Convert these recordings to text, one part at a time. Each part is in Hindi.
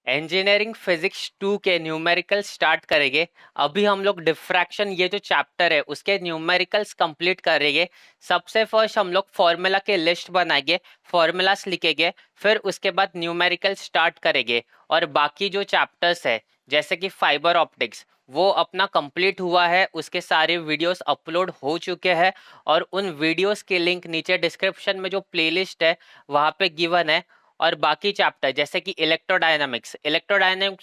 इंजीनियरिंग फिजिक्स 2 के न्यूमेरिकल स्टार्ट करेंगे। अभी हम लोग डिफ्रैक्शन ये जो चैप्टर है उसके न्यूमेरिकल्स कंप्लीट करेंगे। सबसे फर्स्ट हम लोग फॉर्मूला के लिस्ट बनाएंगे, फॉर्मूलास लिखेंगे, फिर उसके बाद न्यूमेरिकल स्टार्ट करेंगे। और बाकी जो चैप्टर्स है जैसे कि फाइबर ऑप्टिक्स वो अपना कंप्लीट हुआ है, उसके सारे वीडियोस अपलोड हो चुके हैं और उन वीडियोस के लिंक नीचे डिस्क्रिप्शन में जो प्लेलिस्ट है वहाँ पे गिवन है। और बाकी चैप्टर जैसे कि इलेक्ट्रोडायनामिक्स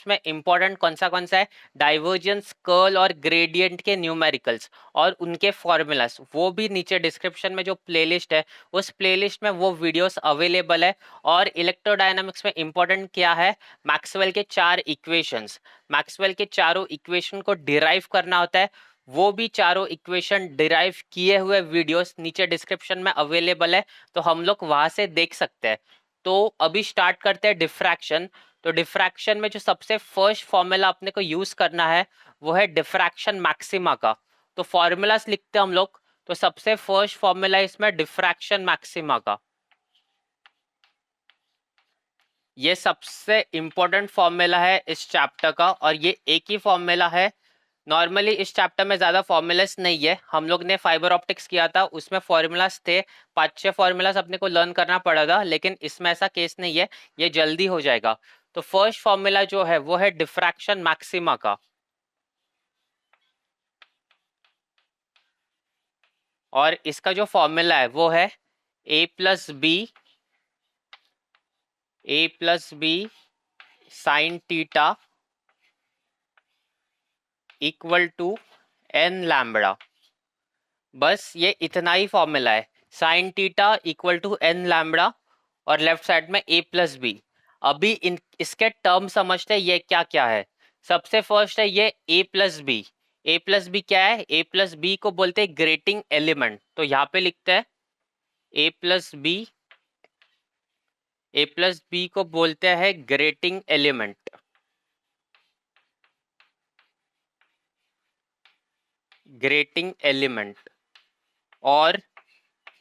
में इंपॉर्टेंट कौन सा है, डाइवर्जेंस, कर्ल और ग्रेडियंट के न्यूमेरिकल्स और उनके फॉर्मूलास, वो भी नीचे डिस्क्रिप्शन में जो प्लेलिस्ट है उस प्लेलिस्ट में वो वीडियोस अवेलेबल है। और इलेक्ट्रोडायनामिक्स में इंपॉर्टेंट क्या है, मैक्सवेल के 4 इक्वेशंस, मैक्सवेल के चारों इक्वेशन को डिराइव करना होता है। वो भी चारों इक्वेशन डिराइव किए हुए वीडियोस नीचे डिस्क्रिप्शन में अवेलेबल है, तो हम लोग वहां से देख सकते हैं। तो अभी स्टार्ट करते हैं डिफ्रैक्शन। तो डिफ्रैक्शन में जो सबसे फर्स्ट फॉर्मूला अपने को यूज करना है वो है डिफ्रैक्शन मैक्सिमा का। तो फॉर्मूलास लिखते हैं हम लोग। तो सबसे फर्स्ट फॉर्मूला इसमें डिफ्रैक्शन मैक्सिमा का, ये सबसे इंपॉर्टेंट फॉर्मूला है इस चैप्टर का और ये एक ही फॉर्मूला है। नॉर्मली इस चैप्टर में ज़्यादा फॉर्मूलास नहीं है, हम लोग ने फाइबर ऑप्टिक्स किया था उसमें फॉर्मूलास थे, 5-6 फॉर्मूलास अपने को लर्न करना पड़ा था, लेकिन इसमें ऐसा केस नहीं है, ये जल्दी हो जाएगा। तो फर्स्ट फॉर्मूला जो है वो है डिफ्रैक्शन मैक्सिमा का, और इसका जो फॉर्मूला है वो है A plus B sine theta equal to N lambda. बस ये इतना ही फॉर्मूला है, sine theta equal to N lambda और लेफ्ट साइड में a+b। अभी इन इसके टर्म समझते हैं ये क्या क्या है। सबसे फर्स्ट है ये a+b। a+b क्या है, a+b को बोलते हैं ग्रेटिंग एलिमेंट। तो यहाँ पे लिखते हैं a+b, a+b को बोलते हैं ग्रेटिंग एलिमेंट, ग्रेटिंग एलिमेंट। और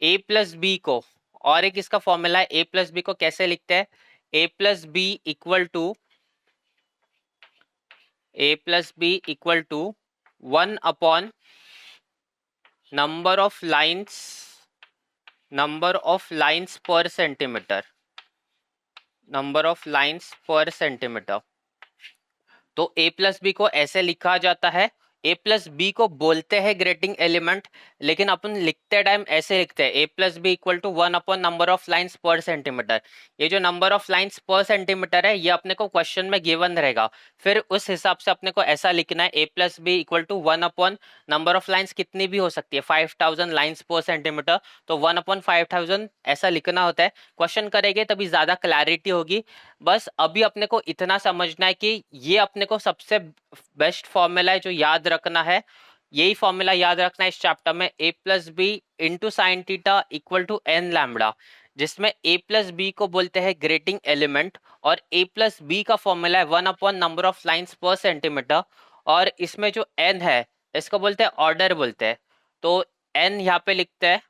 a+b को, और एक इसका फॉर्मूला है a+b को कैसे लिखते हैं, a+b equal to 1 upon number of lines per centimetre, number of lines per centimetre. तो a+b को ऐसे लिखा जाता है, a+b को बोलते हैं ग्रेटिंग एलिमेंट, लेकिन अपन लिखते टाइम ऐसे लिखते हैं a+b equal to 1 upon number of lines per centimetre. ये जो number of lines per centimetre है ये अपने को क्वेश्चन में गिवन रहेगा, फिर उस हिसाब से अपने को ऐसा लिखना है a+b equal to 1 upon number of lines कितनी भी हो सकती है, 5000 लाइन्स पर सेंटीमीटर, तो 1/5000 ऐसा लिखना होता है। क्वेश्चन करेंगे तभी ज्यादा क्लैरिटी होगी। बस अभी अपने को इतना समझना है कि ये अपने को सबसे बेस्ट फॉर्मूला है जो याद रखना है, यही फॉर्मूला याद रखना है इस चैप्टर में, a+b × sin θ = n लैम्बडा, जिसमें a+b को बोलते हैं ग्रेटिंग एलिमेंट और a+b का फॉर्मूला है 1 upon number of lines per centimetre. और इसमें जो n है इसको बोलते हैं ऑर्डर बोलते हैं। तो n यहाँ पे लिखते हैं,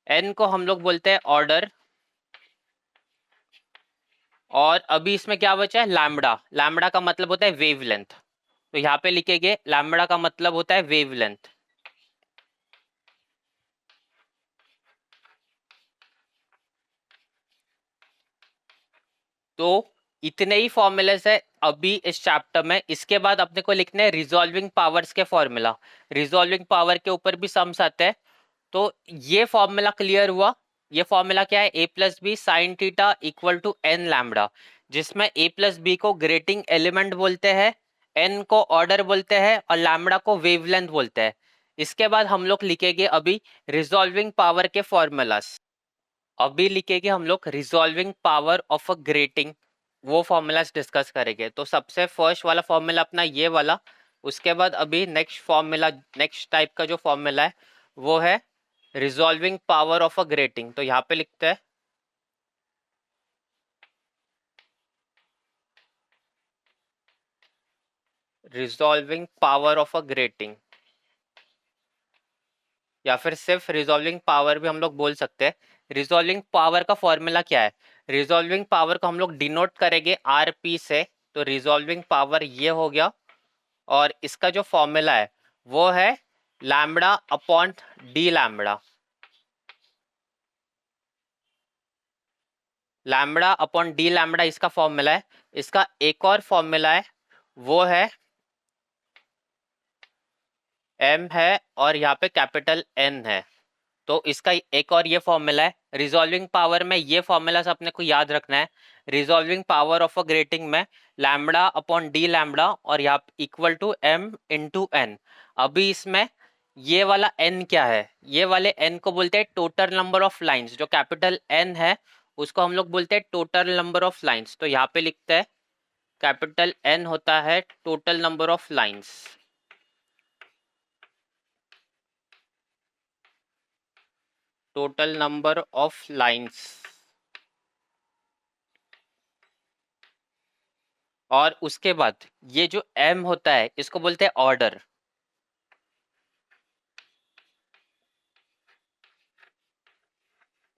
n को हम लोग बोलते हैं ऑर्डर। और अभी इसमें क्या बचा है, लैम्बडा, लैम्बडा का मतलब होता है वेवलेंथ। तो यहाँ पे लिखेंगे लैम्बडा का मतलब होता है वेवलेंथ। तो इतने ही फॉर्मूलेस है अभी इस चैप्टर में। इसके बाद अपने को लिखने हैं रिजॉल्विंग पावर्स के फॉर्मूला, रिजॉल्विंग पावर के ऊपर भी सम्स आते हैं। तो ये फॉर्मूला क्लियर हुआ। ये फॉर्मूला क्या है, a+b sin θ = n लैम्बडा, जिसमें a+b को ग्रेटिंग एलिमेंट बोलते हैं, n को ऑर्डर बोलते हैं और लैम्बडा को वेवलेंथ बोलते हैं। इसके बाद हम लोग लिखेंगे अभी रिजॉल्विंग पावर के फॉर्मूलास। अभी लिखेंगे हम लोग resolving power of a grating, वो फॉर्मूलास डिस्कस करेंगे। तो सबसे फर्स्ट वाला फॉर्मूला अपना ये वाला, उसके बाद अभी नेक्स्ट फॉर्मूला, नेक्स्ट टाइप का जो फॉर्मूला है वो है resolving power of a grating. तो यहाँ पे लिखते हैं resolving power of a grating, या फिर सिर्फ रिजॉल्विंग पावर भी हम लोग बोल सकते हैं। रिजॉल्विंग पावर का फॉर्मूला क्या है, रिजॉल्विंग पावर को हम लोग डिनोट करेंगे RP से, तो रिजॉल्विंग पावर ये हो गया, और इसका जो फॉर्मूला है वो है lambda upon D lambda. Lambda upon D lambda इसका फॉर्मूला है। इसका एक और फॉर्मूला है, वो है m है और यहाँ पे कैपिटल N है। तो इसका एक और ये फॉर्मूला है। रिजॉल्विंग पावर में ये फॉर्मूला अपने को याद रखना है। Resolving power of a grating में लैम्बडा अपॉन डी लैम्बडा और यहाँ equal to m into n। अभी इसमें ये वाला n क्या है? ये वाले n को बोलते हैं टोटल नंबर ऑफ लाइंस। जो कैपिटल N है उसको हम लोग बोलते हैं टोटल नंबर ऑफ लाइंस। तो यहाँ पे लिखते हैं कैपिटल N होता है total number of lines. Total number of lines. और उसके बाद ये जो m होता है इसको बोलते हैं ऑर्डर।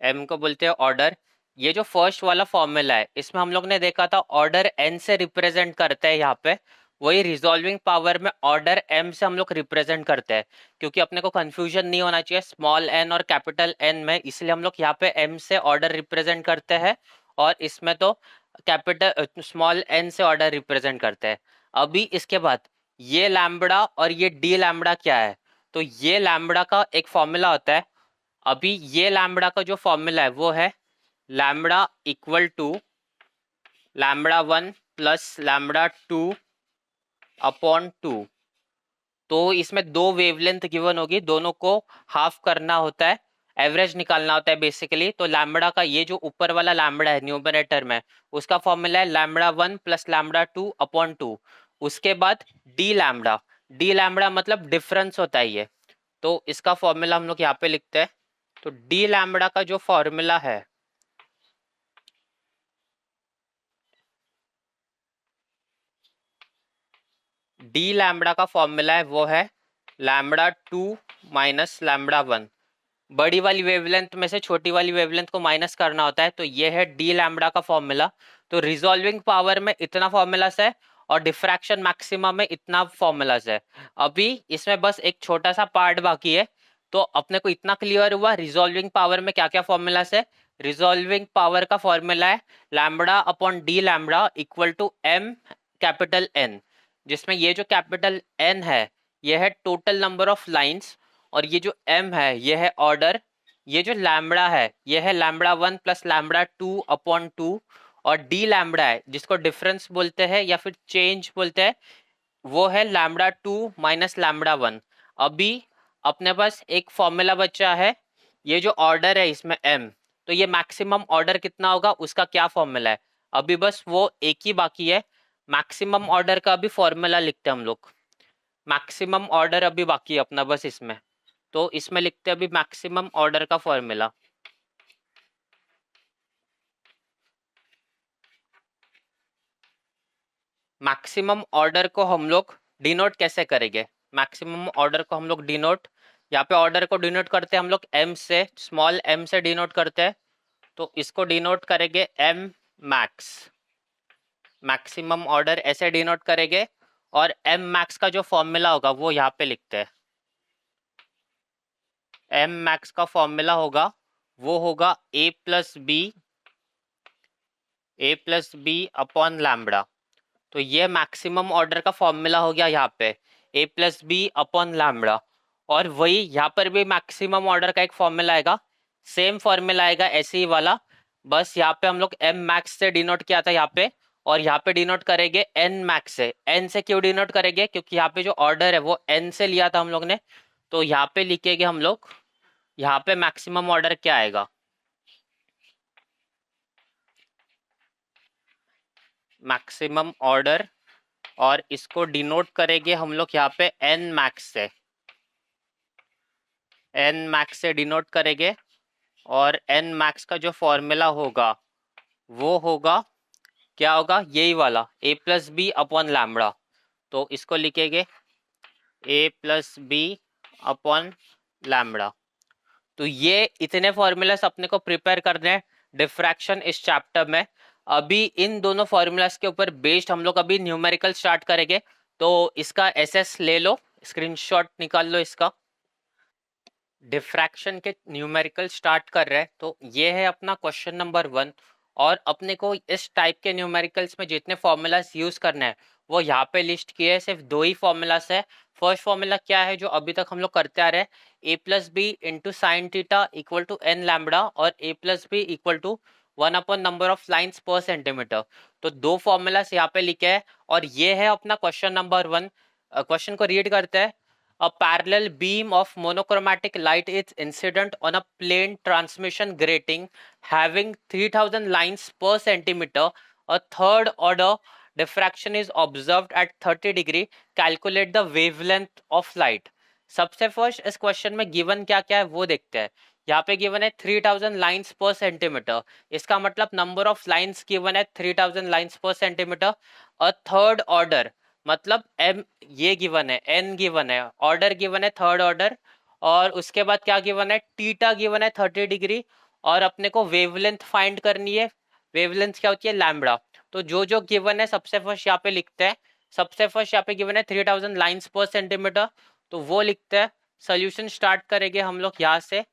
m को बोलते हैं ऑर्डर। ये जो फर्स्ट वाला फॉर्मूला है इसमें हम लोग ने देखा था ऑर्डर n से रिप्रेजेंट करते हैं यहाँ पे, वही रिजॉल्विंग पावर में ऑर्डर m से हम लोग रिप्रेजेंट करते हैं। क्योंकि अपने को कंफ्यूजन नहीं होना चाहिए स्मॉल n और कैपिटल N में, इसलिए हम लोग यहाँ पे m से ऑर्डर रिप्रेजेंट करते हैं और इसमें तो कैपिटल स्मॉल n से ऑर्डर रिप्रेजेंट करते हैं। अभी इसके बाद ये लैम्बडा और ये डी लैम्बडा क्या है? तो ये लैम्बडा का एक फॉर्मूला होता है। अभी ये लैम्बडा का जो फॉर्मूला है वो है lambda equal to lambda 1 plus lambda 2 upon 2। तो इसमें दो वेवलेंथ गिवन होगी, दोनों को हाफ करना होता है, एवरेज निकालना होता है बेसिकली। तो लैम्बडा का ये जो ऊपर वाला लैम्बडा है न्यूमरेटर में उसका फॉर्मूला है लैम्बडा 1 प्लस लैम्बडा 2 अपॉन 2। उसके बाद डी लैम्बडा, डी लैम्बडा मतलब डिफरेंस होता है ये। तो इसका फॉर्मूला हम लोग यहाँ पे लिखते हैं। तो डी लैम्बडा का जो फॉर्मूला है डी लैम्बडा का फॉर्मूला है वो है लैम्बडा 2 माइनस लैम्बडा 1। बड़ी वाली वेवलेंथ में से छोटी वाली वेवलेंथ को माइनस करना होता है, तो ये है डी लैम्बडा का फॉर्मूला। तो रिजॉल्विंग पावर में इतना फॉर्मूलास है और डिफ्रैक्शन मैक्सिमा में इतना फॉर्मूलास है। अभी इसमें बस एक छोटा सा पार्ट बाकी है। तो अपने को इतना क्लियर हुआ रिजॉल्विंग पावर में क्या क्या फॉर्मूलास है। रिजॉल्विंग पावर का फॉर्मूला है lambda upon D lambda equal to m capital N, जिसमें ये जो कैपिटल N है ये है टोटल नंबर ऑफ लाइंस और ये जो m है ये है ऑर्डर। ये जो लैम्बडा है ये है लैम्बडा 1 प्लस लैम्बडा 2 अपॉन 2। और डी लैम्बडा है जिसको डिफरेंस बोलते हैं या फिर चेंज बोलते हैं, वो है लैम्बडा 2 माइनस लैम्बडा 1। अभी अपने पास एक फॉर्मूला बचा है, ये जो ऑर्डर है इसमें m, तो ये मैक्सिमम ऑर्डर कितना होगा उसका क्या फॉर्मूला है। अभी बस वो एक ही बाकी है, मैक्सिमम ऑर्डर का भी फॉर्मूला लिखते हैं हम लोग। मैक्सिमम ऑर्डर अभी बाकी है अपना बस इसमें, तो इसमें लिखते हैं अभी मैक्सिमम ऑर्डर का फॉर्मूला। मैक्सिमम ऑर्डर को हम लोग डिनोट कैसे करेंगे? मैक्सिमम ऑर्डर को हम लोग डिनोट, यहाँ पे ऑर्डर को डिनोट करते हैं हम लोग m से, स्मॉल m से डिनोट करते हैं। तो इसको डिनोट करेंगे m मैक्स, मैक्सिमम ऑर्डर ऐसे डिनोट करेंगे। और m मैक्स का जो फॉर्मूला होगा वो यहाँ पे लिखते हैं। m मैक्स का फॉर्मूला होगा वो होगा a plus B upon lambda. तो ये मैक्सिमम ऑर्डर का फॉर्मूला हो गया यहाँ पे a plus B upon lambda. और वही यहाँ पर भी मैक्सिमम ऑर्डर का एक फॉर्मूला आएगा, सेम फॉर्मूला आएगा ऐसे ही वाला, बस यहाँ पे हम लोग m मैक्स से डिनोट किया था यहाँ पे, और यहाँ पे डिनोट करेंगे n मैक्स से। n से क्यों डिनोट करेंगे? क्योंकि यहाँ पे जो ऑर्डर है वो n से लिया था हम लोग ने। तो यहाँ पे लिखेंगे हम लोग, यहाँ पे मैक्सिमम ऑर्डर क्या आएगा, मैक्सिमम ऑर्डर, और इसको डिनोट करेंगे हम लोग यहाँ पे n मैक्स से, n मैक्स से डिनोट करेंगे। और n मैक्स का जो फॉर्मूला होगा वो होगा क्या होगा, यही वाला a plus B upon lambda. तो इसको लिखेंगे a plus B upon lambda. तो ये इतने फॉर्मूलास अपने को प्रिपेयर करने हैं डिफ्रैक्शन इस चैप्टर में। अभी इन दोनों फॉर्मूलाज के ऊपर बेस्ड हम लोग अभी न्यूमेरिकल स्टार्ट करेंगे। तो इसका एसएस ले लो, स्क्रीनशॉट निकाल लो इसका। डिफ्रैक्शन के न्यूमेरिकल स्टार्ट कर रहे हैं, तो ये है अपना क्वेश्चन नंबर 1। और अपने को इस टाइप के न्यूमेरिकल्स में जितने फॉर्मूलाज यूज करने हैं वो यहाँ पे लिस्ट किए हैं। सिर्फ 2 ही फॉर्मूलाज है। फर्स्ट फॉर्मूला क्या है जो अभी तक हम लोग करते आ रहे हैं, A plus B into sine theta equal to N lambda, और A plus B equal to 1 upon number of lines per centimetre. तो 2 फॉर्मूलाज यहाँ पे लिखे हैं और ये है अपना क्वेश्चन नंबर 1। क्वेश्चन को रीड करते हैं। A parallel beam of monochromatic light is incident on a plane transmission grating having 3000 lines per centimeter. A third order diffraction is observed at 30 degree. Calculate the wavelength of light. सबसे फर्स्ट इस क्वेश्चन में गिवन क्या क्या है वो देखते हैं। यहाँ पे गिवन है 3000 लाइन्स पर सेंटीमीटर। इसका मतलब नंबर ऑफ लाइन्स गिवन है 3000 lines per centimetre. A third order मतलब एम ये गिवन है, एन गिवन है, ऑर्डर गिवन है थर्ड ऑर्डर, और उसके बाद क्या गिवन है, टीटा गिवन है 30 डिग्री, और अपने को वेवलेंथ फाइंड करनी है। वेवलेंथ क्या होती है, लैम्बडा। तो जो जो गिवन है सबसे फर्स्ट यहाँ पे लिखते हैं। सबसे फर्स्ट यहाँ पे गिवन है 3000 लाइन्स पर सेंटीमीटर, तो वो लिखते हैं। सोल्यूशन स्टार्ट करेंगे हम लोग यहाँ से।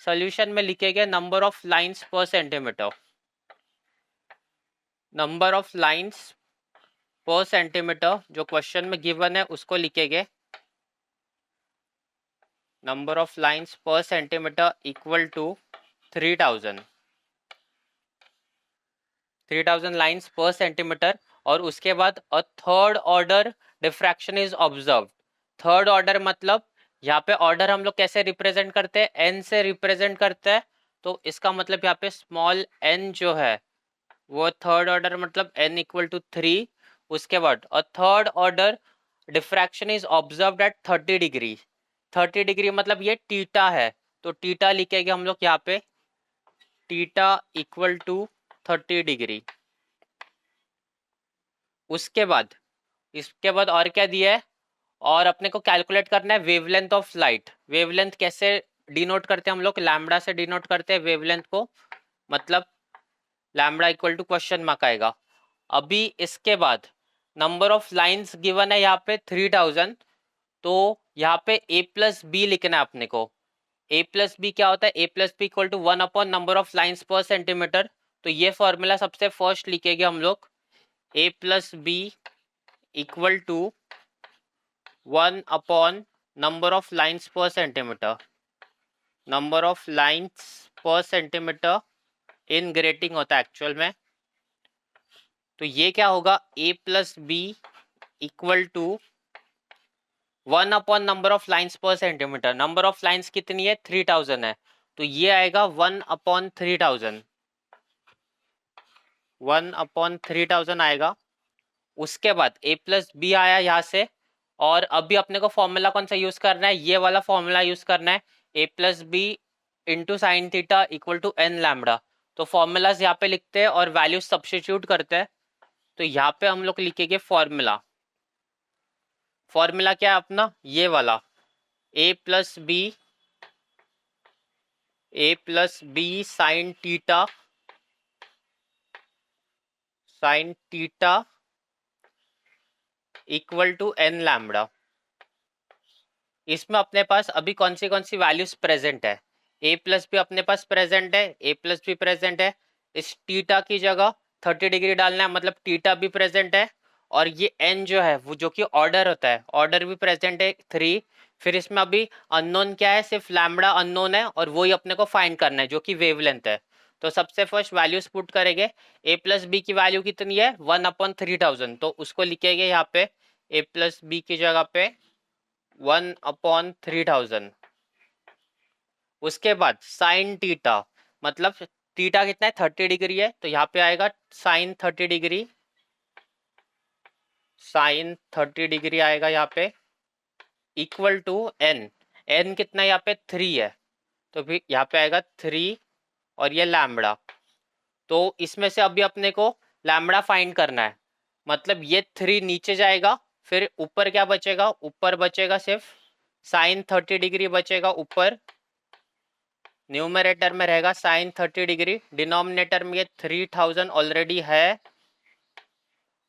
सोल्यूशन में लिखेंगे number of lines per centimetre. Number of lines per centimetre जो क्वेश्चन में गिवन है उसको लिखेंगे। Number of lines per centimetre equal to 3000 lines per centimetre. और उसके बाद a third order diffraction is observe. Third order मतलब यहाँ पे ऑर्डर हम लोग कैसे रिप्रेजेंट करते हैं, एन से रिप्रेजेंट करते हैं। तो इसका मतलब यहाँ पे स्मॉल एन जो है वो थर्ड ऑर्डर मतलब एन इक्वल टू 3। उसके बाद a third order diffraction is observed eight 30 degree. 30 degree मतलब ये टीटा है, तो टीटा लिखेंगे हम लोग यहाँ पे, टीटा इक्वल टू 30 डिग्री। उसके बाद इसके बाद और क्या दिया है, और अपने को कैलकुलेट करना है वेवलेंथ ऑफ लाइट। वेवलेंथ कैसे डिनोट करते हैं हम लोग, लैम्बडा से डिनोट करते हैं वेवलेंथ को, मतलब lambda equal to question mark आएगा। अभी इसके बाद नंबर ऑफ लाइंस गिवन है यहाँ पे 3000, तो यहाँ पे ए प्लस बी लिखना है अपने को। ए प्लस बी क्या होता है, A plus B equal to 1 upon number of lines per centimetre. तो ये फॉर्मूला सबसे फर्स्ट लिखेंगे हम लोग, A plus B equal to 1 upon number of lines per centimetre. Number of lines per centimetre in grating होता है एक्चुअल में। तो ये क्या होगा, A plus B equal to 1 upon number of lines per centimetre. Number of lines कितनी है, 3000 है, तो ये आएगा 1 अपॉन 3000। 1 अपॉन 3000 आएगा। उसके बाद ए प्लस बी आया यहाँ से, और अभी अपने को फॉर्मूला कौन सा यूज करना है, ये वाला फॉर्मूला यूज करना है, A plus B into sine theta equal to N lambda. तो फॉर्मूलाज यहाँ पे लिखते हैं और वैल्यूज सब्स्टिट्यूट करते हैं। तो यहाँ पे हम लोग लिखेंगे फॉर्मूला। फॉर्मूला क्या है अपना, ये वाला, ए plus B sine theta equal to N lambda. इसमें अपने पास अभी कौन सी वैल्यूज प्रेजेंट है, ए प्लस बी अपने पास प्रेजेंट है, ए प्लस बी प्रेजेंट है। इस टीटा की जगह 30 डिग्री डालना है, मतलब टीटा भी प्रेजेंट है। और ये एन जो है वो जो कि ऑर्डर होता है, ऑर्डर भी प्रेजेंट है 3। फिर इसमें अभी अननोन क्या है, सिर्फ लैम्बडा अननोन है, और वही अपने को फाइंड करना है जो कि वेवलेंथ है। तो सबसे फर्स्ट वैल्यूज पुट करेंगे। ए प्लस बी की वैल्यू कितनी है, 1 अपॉन 3000, तो उसको लिखेंगे यहाँ पे ए प्लस बी की जगह पे 1 अपॉन 3000। उसके बाद साइन टीटा, मतलब टीटा कितना है, 30 डिग्री है, तो यहाँ पे आएगा साइन 30 डिग्री। साइन 30 डिग्री आएगा यहाँ पे इक्वल टू एन। एन कितना यहाँ पे 3 है, तो फिर यहाँ पे आएगा 3, और ये लैम्बडा। तो इसमें से अभी अपने को लैम्बडा फाइंड करना है, मतलब ये 3 नीचे जाएगा, फिर ऊपर क्या बचेगा, ऊपर बचेगा सिर्फ साइन 30 डिग्री बचेगा ऊपर, न्यूमरेटर में रहेगा साइन 30 डिग्री, डिनोमिनेटर में ये 3000 ऑलरेडी है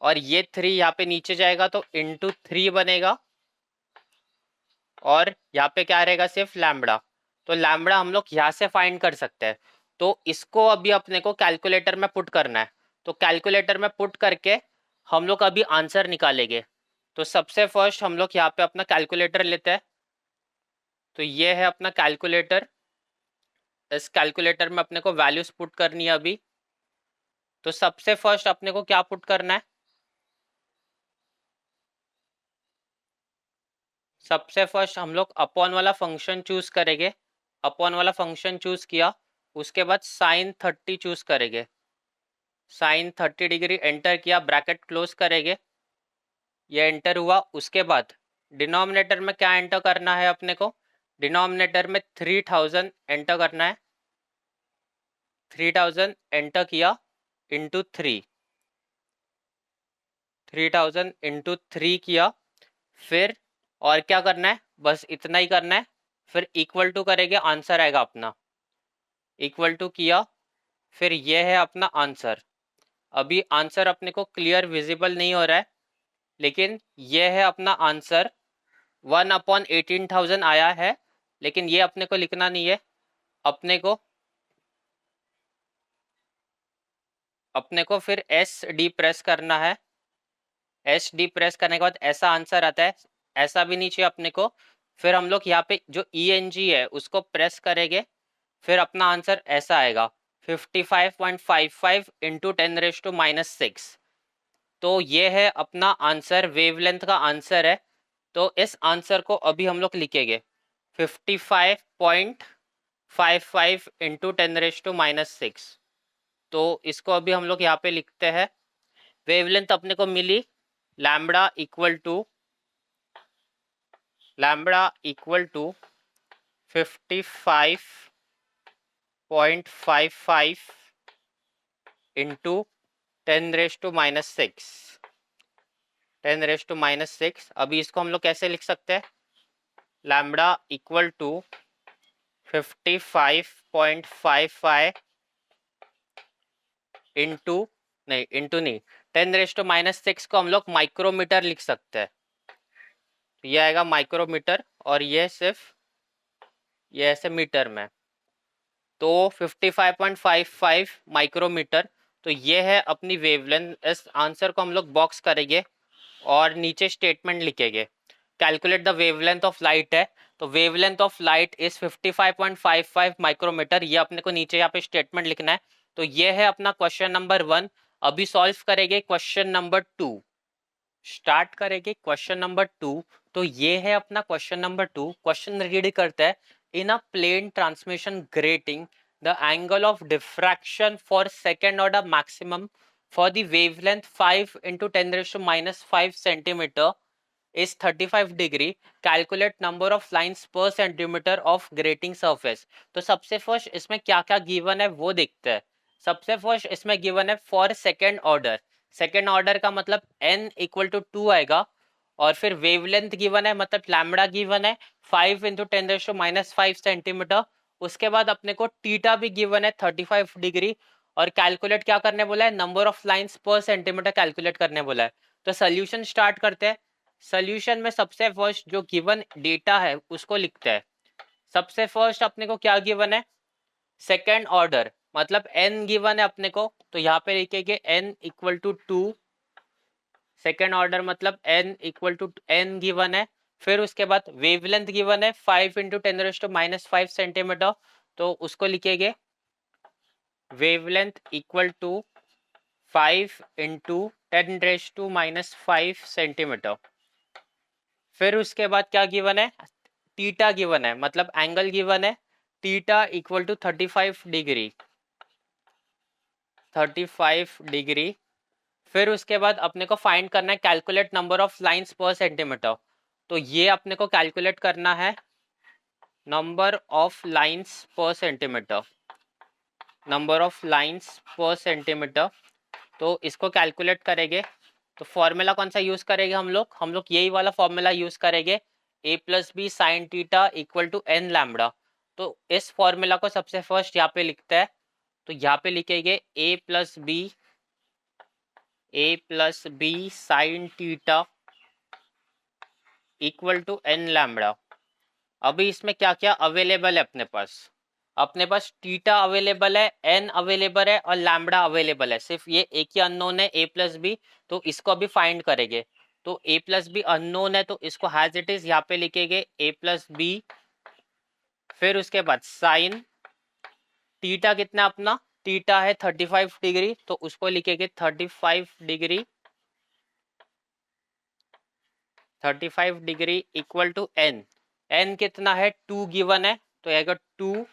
और ये 3 यहाँ पे नीचे जाएगा तो इंटू 3 बनेगा और यहाँ पे क्या रहेगा सिर्फ लैम्बडा। तो लैम्बडा हम लोग यहाँ से फाइंड कर सकते हैं। तो इसको अभी अपने को कैलकुलेटर में पुट करना है। तो कैलकुलेटर में पुट करके हम लोग अभी आंसर निकालेंगे। तो सबसे फर्स्ट हम लोग यहाँ पे अपना कैलकुलेटर लेते हैं। तो ये है अपना कैलकुलेटर। इस कैलकुलेटर में अपने को वैल्यूज पुट करनी है अभी। तो सबसे फर्स्ट अपने को क्या पुट करना है, सबसे फर्स्ट हम लोग अपॉन वाला फंक्शन चूज करेंगे। अपॉन वाला फंक्शन चूज किया, उसके बाद साइन 30 चूज करेंगे। साइन 30 डिग्री एंटर किया, ब्रैकेट क्लोज करेंगे, ये एंटर हुआ। उसके बाद डिनोमिनेटर में क्या एंटर करना है अपने को, डिनोमिनेटर में 3000 एंटर करना है। 3000 एंटर किया इंटू 3, 3000 इंटू 3 किया। फिर और क्या करना है, बस इतना ही करना है। फिर इक्वल टू करेंगे, आंसर आएगा अपना। इक्वल टू किया, फिर ये है अपना आंसर। अभी आंसर अपने को क्लियर विजिबल नहीं हो रहा है, लेकिन ये है अपना आंसर। 1/18,000 आया है, लेकिन ये अपने को लिखना नहीं है। अपने को फिर एस डी प्रेस करना है। एस डी प्रेस करने के बाद ऐसा आंसर आता है, ऐसा भी नहीं चाहिए अपने को। फिर हम लोग यहाँ पे जो ई एन जी है उसको प्रेस करेंगे, फिर अपना आंसर ऐसा आएगा 55.55 इंटू 10⁻⁻6। तो ये है अपना आंसर, वेवलेंथ का आंसर है। तो इस आंसर को अभी हम लोग लिखेंगे 55.55 इंटू 10⁻⁻6। तो इसको अभी हम लोग यहाँ पे लिखते हैं। वेवलेंथ अपने को मिली लैम्बडा इक्वल टू 55.55 इंटू 10⁻⁻6। 10⁻⁻6। अभी इसको हम लोग कैसे लिख सकते हैं, लैम्बडा इक्वल टू 55.55 इंटू नहीं 10⁻⁻6 को हम लोग माइक्रोमीटर लिख सकते हैं। तो ये आएगा माइक्रोमीटर और ये सिर्फ ये ऐसे मीटर में। तो 55.55 माइक्रोमीटर। तो ये है अपनी वेवलेंथ। इस आंसर को हम लोग बॉक्स करेंगे और नीचे स्टेटमेंट लिखेंगे, calculate the wavelength of light है। तो wavelength of light is 55.55 micrometre. ये अपने को नीचे यहाँ पे स्टेटमेंट लिखना है। तो ये है अपना क्वेश्चन नंबर 1। अभी सॉल्व करेंगे क्वेश्चन नंबर 2। स्टार्ट करेंगे क्वेश्चन नंबर 2। तो ये है अपना क्वेश्चन नंबर 2। क्वेश्चन रीड करता है, in a plane transmission grating the angle of diffraction for second order maximum for the wavelength 5 into 10⁻⁵ centimeter is 35 degree. Calculate number of lines per centimeter of grating surface. तो सबसे फर्स्ट इसमें क्या क्या गिवन है वो देखते हैं। सबसे फर्स्ट इसमें गिवन है for second order. Second order का मतलब n इक्वल टू 2 आएगा। और फिर वेवलेंथ गिवन है, मतलब लैम्बडा गिवन है 5 into 10⁻⁵ सेंटीमीटर। उसके बाद अपने को टीटा भी गिवन है 35 डिग्री। और कैलकुलेट क्या करने बोला है, number of lines per centimetre calculate करने बोला है। तो सोल्यूशन स्टार्ट करते हैं। सोल्यूशन में सबसे फर्स्ट जो गिवन डेटा है उसको लिखते हैं। सबसे फर्स्ट अपने को क्या गिवन है, सेकेंड ऑर्डर, मतलब n गिवन है अपने को। तो यहाँ पे लिखेंगे n equal to 2। Second order मतलब n equal to n given है। फिर उसके बाद वेवलेंथ गिवन है 5 into 10⁻⁵ सेंटीमीटर। तो उसको लिखेंगे wavelength equal to 5 into 10⁻⁻5 centimetre. फिर उसके बाद क्या गिवन है, टीटा गिवन है, मतलब एंगल गिवन है theta equal to 35 degree. 35 degree. फिर उसके बाद अपने को फाइंड करना है calculate number of lines per centimetre. तो ये अपने को कैलकुलेट करना है number of lines per centimetre. Number of lines per centimetre. तो इसको कैलकुलेट करेंगे। तो फॉर्मूला कौन सा यूज करेंगे हम लोग यही वाला फॉर्मूला यूज करेंगे, a plus B sine theta equal to n lambda. तो इस फॉर्मूला को सबसे फर्स्ट यहाँ पे लिखते हैं। तो यहाँ पे लिखेंगे ए plus B sine theta equal to N lambda. अभी इसमें क्या क्या अवेलेबल है अपने पास? अपने पास थीटा अवेलेबल है, एन अवेलेबल है और लैम्बडा अवेलेबल है। सिर्फ ये एक ही अननोन है ए प्लस बी, तो इसको अभी फाइंड करेंगे। तो ए प्लस बी अननोन है तो इसको हैज इट इज यहाँ पे लिखेंगे ए प्लस बी। फिर उसके बाद साइन थीटा कितना अपना, थीटा है 35 डिग्री, तो उसको लिखेंगे 35 degree equal to N. N कितना है, 2 गिवन है, तो आएगा 2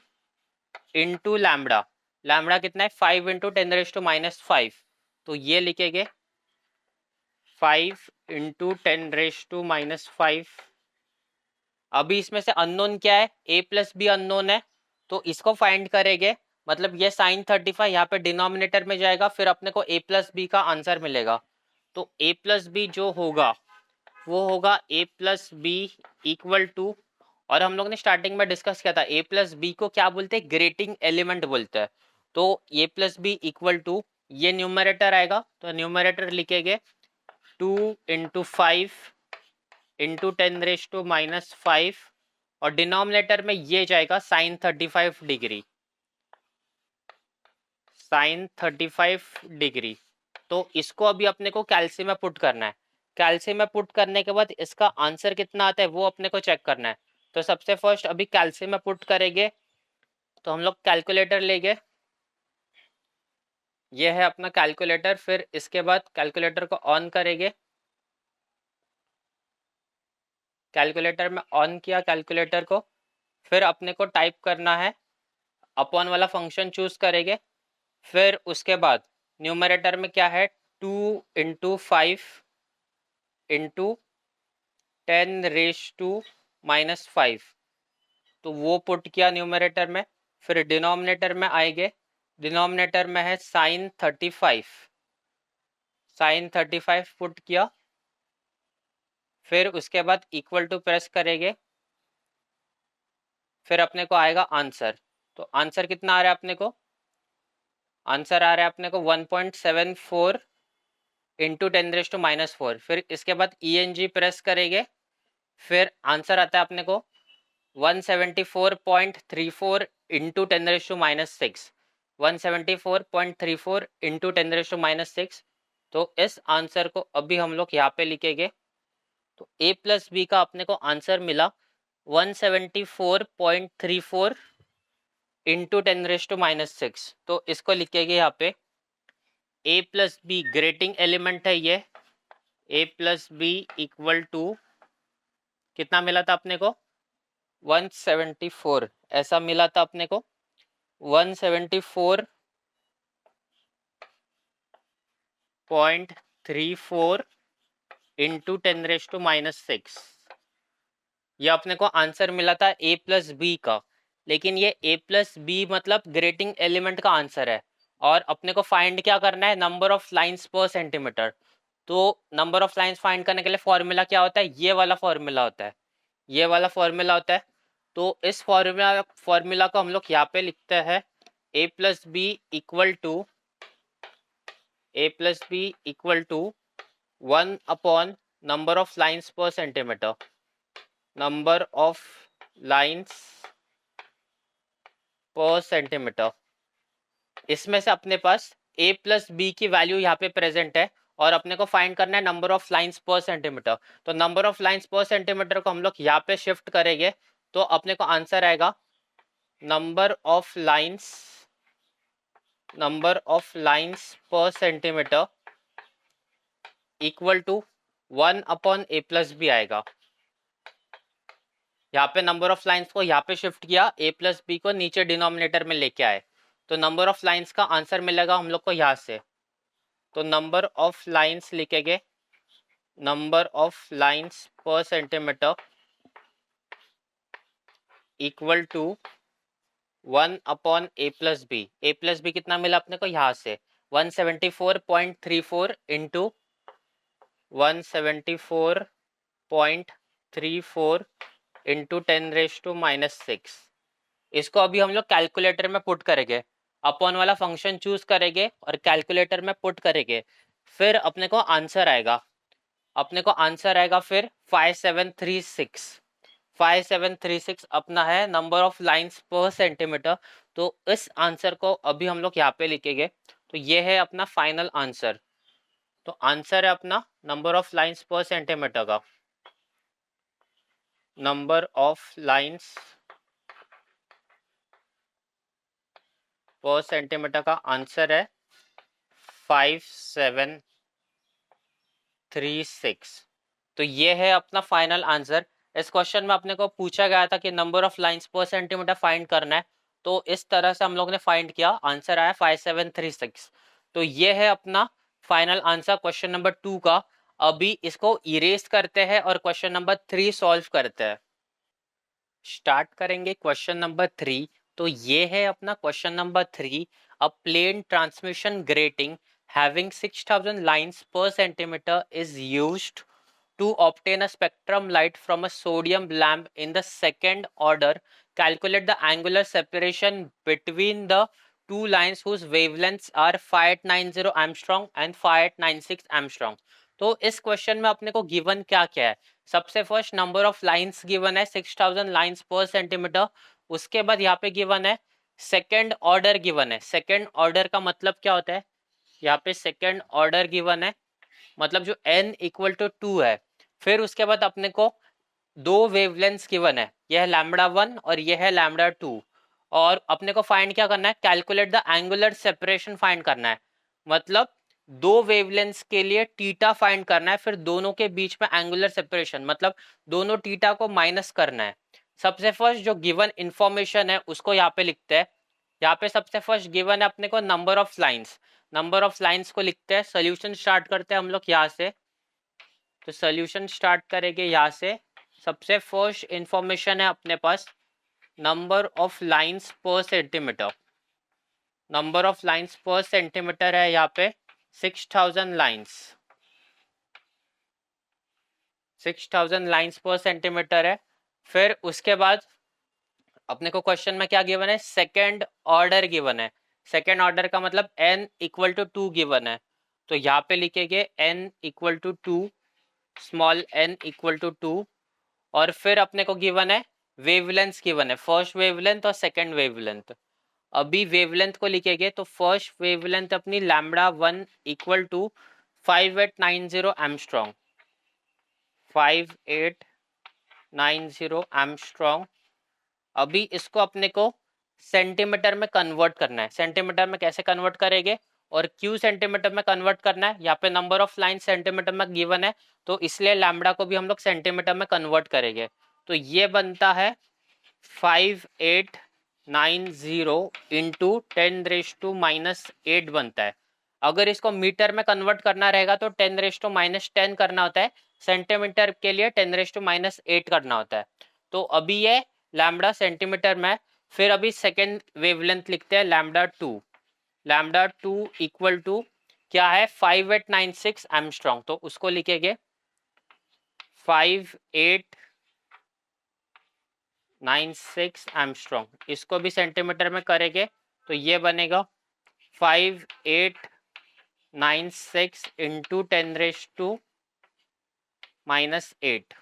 इंटू लैम्बडा। लैम्बडा कितना है, 5 इंटू 10⁻⁻5। तो ये लिखेंगे 5 इंटू 10⁻⁻5। अभी इसमें से अननोन क्या है, ए प्लस बी अननोन है, तो इसको फाइंड करेंगे। मतलब ये साइन 35 यहाँ पे डिनोमिनेटर में जाएगा, फिर अपने को ए प्लस बी का आंसर मिलेगा। तो ए प्लस बी जो होगा वो होगा A plus B equal to, और हम लोग ने स्टार्टिंग में डिस्कस किया था ए प्लस बी को क्या बोलते हैं, ग्रेटिंग एलिमेंट बोलते हैं। तो ए प्लस बी इक्वल टू, ये न्यूमरेटर आएगा तो न्यूमरेटर लिखेंगे 2 इंटू 5 इंटू 10⁻⁻5, और डिनोमिनेटर में ये जाएगा साइन 35 डिग्री, साइन 35 डिग्री। तो इसको अभी अपने को कैल्सी में पुट करना है। कैल्सी में पुट करने के बाद इसका आंसर कितना आता है वो अपने को चेक करना है। तो सबसे फर्स्ट अभी कैल्सी में पुट करेंगे, तो हम लोग कैलकुलेटर लेंगे। ये है अपना कैलकुलेटर। फिर इसके बाद कैलकुलेटर को ऑन करेंगे। कैलकुलेटर में ऑन किया कैलकुलेटर को, फिर अपने को टाइप करना है, अपॉन वाला फंक्शन चूज करेंगे। फिर उसके बाद न्यूमरेटर में क्या है, 2 इंटू 5 इंटू 10⁻⁻5, तो वो पुट किया न्यूमरेटर में। फिर डिनोमिनेटर में आएंगे, डिनोमिनेटर में है साइन 35, साइन 35 पुट किया। फिर उसके बाद इक्वल टू प्रेस करेंगे, फिर अपने को आएगा आंसर। तो आंसर कितना आ रहा है अपने को, आंसर आ रहा है अपने को 1.74 इंटू 10⁻⁻4। फिर इसके बाद ENG प्रेस करेंगे, फिर आंसर आता है अपने को 174.34 इंटू 10⁻⁻6, 174.34 इंटू 10⁻⁻6। तो इस आंसर को अभी हम लोग यहाँ पे लिखेंगे। तो ए प्लस बी का अपने को आंसर मिला 174.34 इंटू 10⁻⁻6। तो इसको लिखेंगे यहाँ पे ए प्लस बी ग्रेटिंग एलिमेंट है ये, ए प्लस बी इक्वल टू कितना मिला था अपने को, 174 ऐसा मिला था अपने को, 174.34 इंटू 10⁻⁻6। ये अपने को आंसर मिला था ए प्लस बी का। लेकिन ये ए प्लस बी मतलब ग्रेटिंग एलिमेंट का आंसर है, और अपने को फाइंड क्या करना है, number of lines per centimetre. तो नंबर ऑफ लाइंस फाइंड करने के लिए फॉर्मूला क्या होता है, ये वाला फॉर्मूला होता है, ये वाला फॉर्मूला होता है। तो इस फॉर्मूला को हम लोग यहाँ पे लिखते हैं, A plus B equal to, A plus B equal to 1 upon number of lines per centimetre, number of lines per centimetre. इसमें से अपने पास ए प्लस बी की वैल्यू यहाँ पे प्रेजेंट है, और अपने को फाइंड करना है number of lines per centimetre. तो number of lines per centimetre को हम लोग यहाँ पे शिफ्ट करेंगे, तो अपने को आंसर आएगा number of lines per centimetre equal to 1 upon A plus B आएगा। यहाँ पे नंबर ऑफ लाइंस को यहाँ पे शिफ्ट किया, ए प्लस बी को नीचे डिनोमिनेटर में लेके आए, तो नंबर ऑफ लाइंस का आंसर मिलेगा हम लोग को यहाँ से। तो नंबर ऑफ लाइंस लिखेंगे, number of lines per centimetre equal to 1 upon A plus B. A plus B कितना मिला अपने को यहाँ से, 174.34 इंटू 174.34 इंटू 10⁻⁻6। इसको अभी हम लोग कैलकुलेटर में पुट करेंगे, अपॉन वाला फंक्शन चूज करेंगे और कैलकुलेटर में पुट करेंगे, फिर अपने को आंसर आएगा, फिर 5736, 5736 अपना है number of lines per centimetre. तो इस आंसर को अभी हम लोग यहाँ पे लिखेंगे, तो ये है अपना फाइनल आंसर। तो आंसर है अपना number of lines per centimetre का, number of lines per centimetre का आंसर है 5736। तो ये है अपना फाइनल आंसर। इस क्वेश्चन में अपने को पूछा गया था कि number of lines per centimetre find करना है, तो इस तरह से हम लोग ने फाइंड किया, आंसर आया 5736। तो ये है अपना फाइनल आंसर क्वेश्चन नंबर 2 का। अभी इसको इरेज करते हैं और क्वेश्चन नंबर 3 सॉल्व करते हैं। स्टार्ट करेंगे क्वेश्चन नंबर 3। तो ये है अपना question number 3। A plane transmission grating having 6000 lines per centimeter is used to obtain a spectrum light from a sodium lamp in the second order. Calculate the angular separation between the two lines whose wavelengths are 5890 Armstrong and 5896 Armstrong. तो इस क्वेश्चन में अपने को गिवन क्या क्या है? सबसे first number of lines given है 6000 लाइंस पर सेंटीमीटर। उसके बाद यहाँ पे गिवन है सेकेंड ऑर्डर गिवन है। सेकेंड ऑर्डर का मतलब क्या होता है? यहाँ पे सेकेंड ऑर्डर गिवन है, मतलब जो n इक्वल टू 2 है। फिर उसके बाद अपने को दो वेवलेंथ्स गिवन है, यह है लैम्बडा 1 और यह है लैम्बडा 2। और अपने को फाइंड क्या करना है? Calculate the angular separation find करना है, मतलब दो वेवलेंथ्स के लिए टीटा फाइंड करना है, फिर दोनों के बीच में एंगुलर सेपरेशन मतलब दोनों टीटा को माइनस करना है। सबसे फर्स्ट जो गिवन इंफॉर्मेशन है उसको यहाँ पे लिखते हैं। यहाँ पे सबसे फर्स्ट गिवन है अपने को number of lines. Number of lines को लिखते हैं। सोल्यूशन स्टार्ट करते हैं हम लोग यहाँ से। तो सोल्यूशन स्टार्ट करेंगे यहाँ से। सबसे फर्स्ट इंफॉर्मेशन है अपने पास number of lines per centimetre. Number of lines per centimetre है यहाँ पे 6000 लाइंस, 6000 लाइंस पर सेंटीमीटर है। फिर उसके बाद अपने को क्वेश्चन में क्या गिवन है? सेकेंड ऑर्डर गिवन है। सेकेंड ऑर्डर का मतलब n इक्वल टू 2 गिवन है। तो यहाँ पे लिखेंगे n equal to 2, small n equal to 2। और फिर अपने को गिवन है वेवलेंथ गिवन है, फर्स्ट वेवलेंथ और सेकेंड वेवलेंथ। अभी वेवलेंथ को लिखेंगे तो फर्स्ट वेवलेंथ अपनी lambda 1 equal to 5890 angstrom, 5890 angstrom. अभी इसको अपने को सेंटीमीटर में कन्वर्ट करना है। सेंटीमीटर में कैसे कन्वर्ट करेंगे और क्यू सेंटीमीटर में कन्वर्ट करना है? यहाँ पे नंबर ऑफ लाइन सेंटीमीटर में गिवन है, तो इसलिए लैम्बडा को भी हम लोग सेंटीमीटर में कन्वर्ट करेंगे। तो ये बनता है 5890 इंटू 10⁻⁻8 बनता है। अगर इसको मीटर में कन्वर्ट करना रहेगा तो 10⁻10 करना होता है, सेंटीमीटर के लिए 10⁻8 करना होता है। तो अभी ये लैम्बडा सेंटीमीटर में। फिर अभी सेकेंड वेवलेंथ लिखते हैं लैम्बडा 2। लैम्बडा 2 इक्वल टू क्या है? 5896 एमस्ट्रॉन्ग। तो उसको लिखेंगे 5896 एमस्ट्रॉन्ग। इसको भी सेंटीमीटर में करेंगे तो ये बनेगा 5896 इंटू 10⁻⁻8,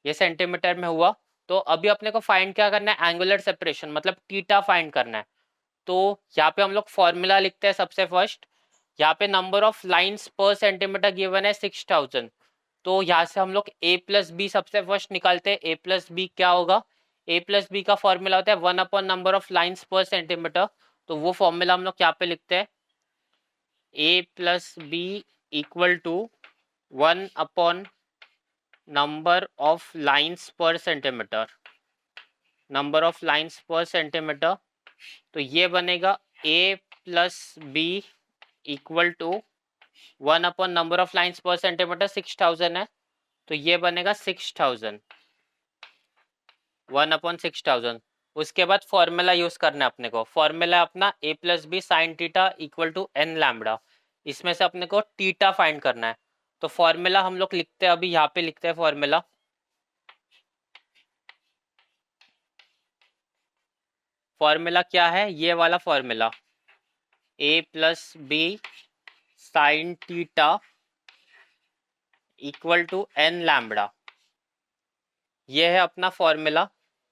ये सेंटीमीटर में हुआ। तो अभी अपने को फाइंड क्या करना है? एंगुलर सेपरेशन मतलब टीटा फाइंड करना है। तो यहाँ पे हम लोग फॉर्मूला लिखते हैं सबसे फर्स्ट। यहाँ पे number of lines per centimetre given है 6000। तो यहाँ से हम लोग a प्लस बी सबसे फर्स्ट निकालते हैं। a प्लस बी क्या होगा? a प्लस बी का फॉर्मूला होता है 1 upon number of lines per centimetre. तो वो फॉर्मूला हम लोग यहाँ पे लिखते हैं a plus B equal to 1 upon number of lines per centimetre, number of lines per centimetre. तो ये बनेगा a plus B equal to 1 upon number of lines per centimetre 6000 है, तो ये बनेगा 6000, 1 अपॉन 6000। उसके बाद फॉर्मूला यूज करना है अपने को। फॉर्मूला अपना a plus B sine theta equal to n lambda. इसमें से अपने को टीटा फाइंड करना है। तो फॉर्मूला हम लोग लिखते हैं, अभी यहाँ पे लिखते हैं फॉर्मूला। फॉर्मूला क्या है, ये वाला formula, A plus B sine theta equal to N lambda, ये है अपना फॉर्मूला।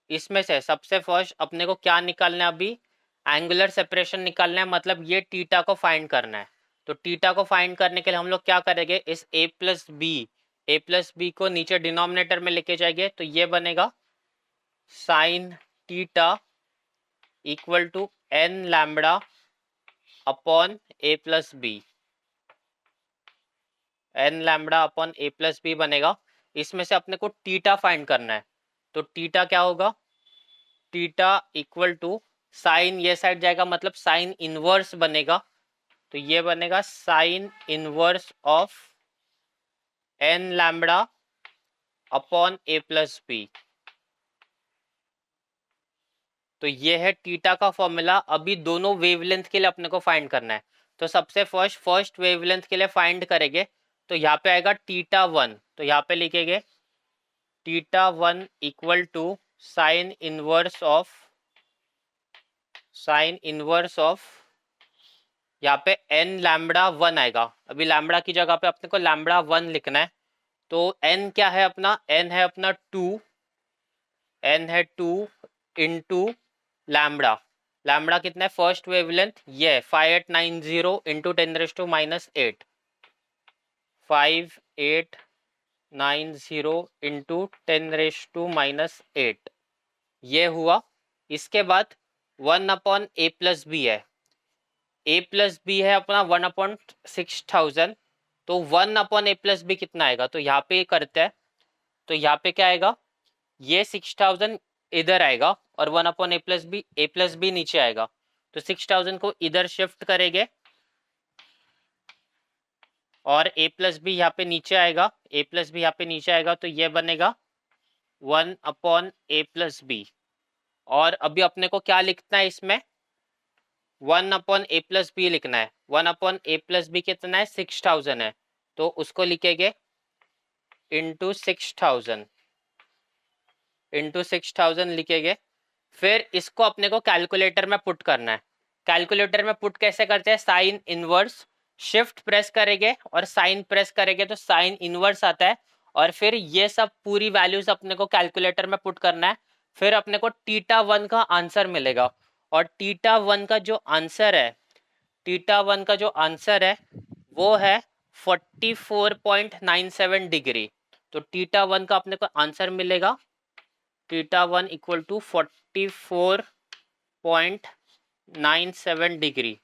इसमें से सबसे फर्स्ट अपने को क्या निकालना है, अभी एंगुलर सेपरेशन निकालना है, मतलब ये टीटा को फाइंड करना है। तो टीटा को फाइंड करने के लिए हम लोग क्या करेंगे, इस ए प्लस बी को नीचे डिनोमिनेटर में लेके जाएंगे, तो ये बनेगा sine theta equal to N lambda upon A plus B, N lambda upon A plus B बनेगा। इसमें से अपने को टीटा फाइंड करना है, तो टीटा क्या होगा, टीटा इक्वल टू साइन, ये साइड जाएगा मतलब साइन इनवर्स बनेगा, तो ये बनेगा sine inverse of N lambda upon A plus B. तो ये है टीटा का फॉर्मूला। अभी दोनों वेवलेंथ के लिए अपने को फाइंड करना है, तो सबसे फर्स्ट वेवलेंथ के लिए फाइंड करेंगे, तो यहाँ पे आएगा टीटा वन, तो यहाँ पे लिखेंगे theta one equal to sine inverse of यहाँ पे एन लैम्बडा वन आएगा। अभी लैम्बडा की जगह पे अपने को लैम्बडा वन लिखना है, तो एन क्या है अपना, एन है अपना टू इंटू लैम्बडा, लैम्बडा कितना है फर्स्ट वेवलेंथ, ये 5890 इंटू 10⁻⁻8, 5890 इंटू 10⁻⁻8, ये हुआ। इसके बाद 1 अपॉन ए प्लस बी है, ए प्लस बी है अपना 1/6000, तो 1 अपॉन ए प्लस बी कितना आएगा, तो यहाँ पे करते हैं, तो यहाँ पे क्या आएगा, ये 6000 इधर आएगा और 1/ए प्लस बी नीचे आएगा, तो 6000 को इधर शिफ्ट करेंगे और ए प्लस बी यहाँ पे नीचे आएगा, ए प्लस बी यहाँ पे नीचे आएगा, तो ये बनेगा 1/ए+b। और अभी अपने को क्या लिखना है इसमें, 1/a+b लिखना है। 1/a+b कितना है, 6000 है, तो उसको लिखेंगे इंटू 6000 लिखेंगे। फिर इसको अपने को कैलकुलेटर में पुट करना है। कैलकुलेटर में पुट कैसे करते हैं, साइन इनवर्स, शिफ्ट प्रेस करेंगे और साइन प्रेस करेंगे तो साइन इनवर्स आता है, और फिर ये सब पूरी वैल्यूज अपने को कैलकुलेटर में पुट करना है। फिर अपने को टीटा वन का आंसर मिलेगा, और टीटा वन का जो आंसर है वो है 44.97 डिग्री। तो टीटा वन का अपने को आंसर मिलेगा, theta one equal to 44.97 degree.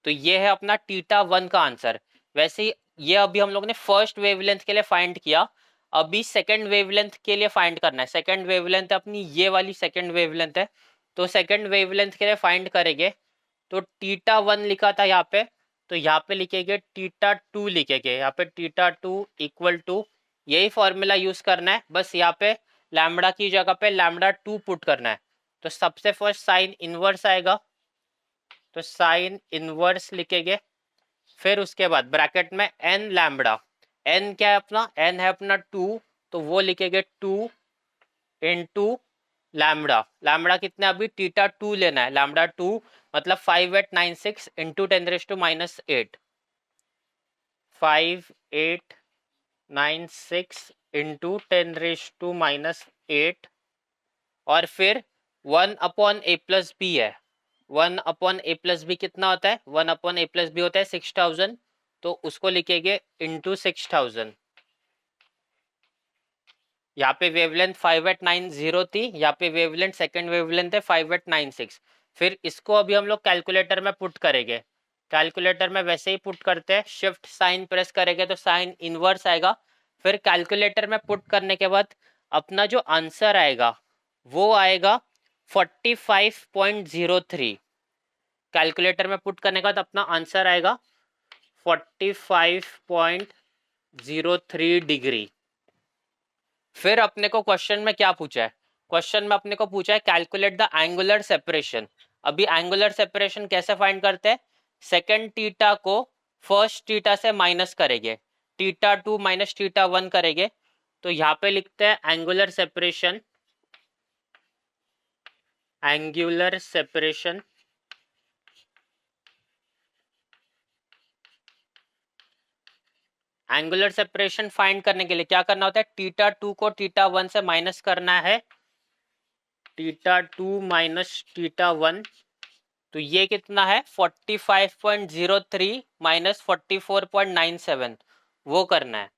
तो ये है अपना टीटा वन का आंसर। वैसे ही ये अभी हम लोग ने फर्स्ट वेवलेंथ के लिए फाइंड किया, अभी सेकंड वेवलेंथ के लिए फाइंड करना है। सेकंड वेवलेंथ अपनी ये वाली सेकंड वेवलेंथ है, तो सेकंड वेवलेंथ के लिए फाइंड करेंगे, तो टीटा वन लिखा था यहाँ पे, तो यहाँ पे लिखेंगे टीटा टू, लिखेंगे यहाँ पे टीटा टू इक्वल टू, यही फॉर्मूला यूज करना है, बस यहाँ पे लैम्बडा की जगह पे लैम्बडा टू पुट करना है। तो सबसे फर्स्ट साइन इनवर्स आएगा, तो साइन इनवर्स लिखेंगे, फिर उसके बाद ब्रैकेट में एन लैम्बडा, एन क्या है अपना, एन है अपना टू, तो वो लिखेंगे 2 इंटू लैम्बडा, लैम्बडा कितना अभी टीटा टू लेना है, लैम्बडा टू मतलब 5896 इंटू 10⁻⁸, 5896 इंटू 10⁻⁸, और फिर 1/a+b है, 1/a+b कितना होता है, 1/a+b होता है 6000, तो उसको लिखेंगे इंटू 6000। यहाँ पे वेवलेंथ 5890 थी, यहाँ पे वेवलेंथ सेकंड वेवलेंथ है 5896। फिर इसको अभी हम लोग कैलकुलेटर में पुट करेंगे। कैलकुलेटर में वैसे ही पुट करते हैं, शिफ्ट साइन प्रेस करेंगे तो साइन इनवर्स आएगा। फिर कैलकुलेटर में पुट करने के बाद अपना जो आंसर आएगा वो आएगा 45.03। कैलकुलेटर में पुट करने के बाद अपना आंसर आएगा 45.03 डिग्री। फिर अपने को क्वेश्चन में क्या पूछा है, क्वेश्चन में अपने को पूछा है कैलकुलेट द एंगुलर सेपरेशन। अभी एंगुलर सेपरेशन कैसे फाइंड करते हैं, सेकंड टीटा को फर्स्ट टीटा से माइनस करेंगे, theta two minus theta one करेंगे, तो यहाँ पे लिखते हैं angular separation angular separation angular separation find करने के लिए क्या करना होता है, थीटा 2 को थीटा 1 से माइनस करना है, थीटा 2 माइनस थीटा 1, तो ये कितना है 45.03 माइनस 44.97, वो करना है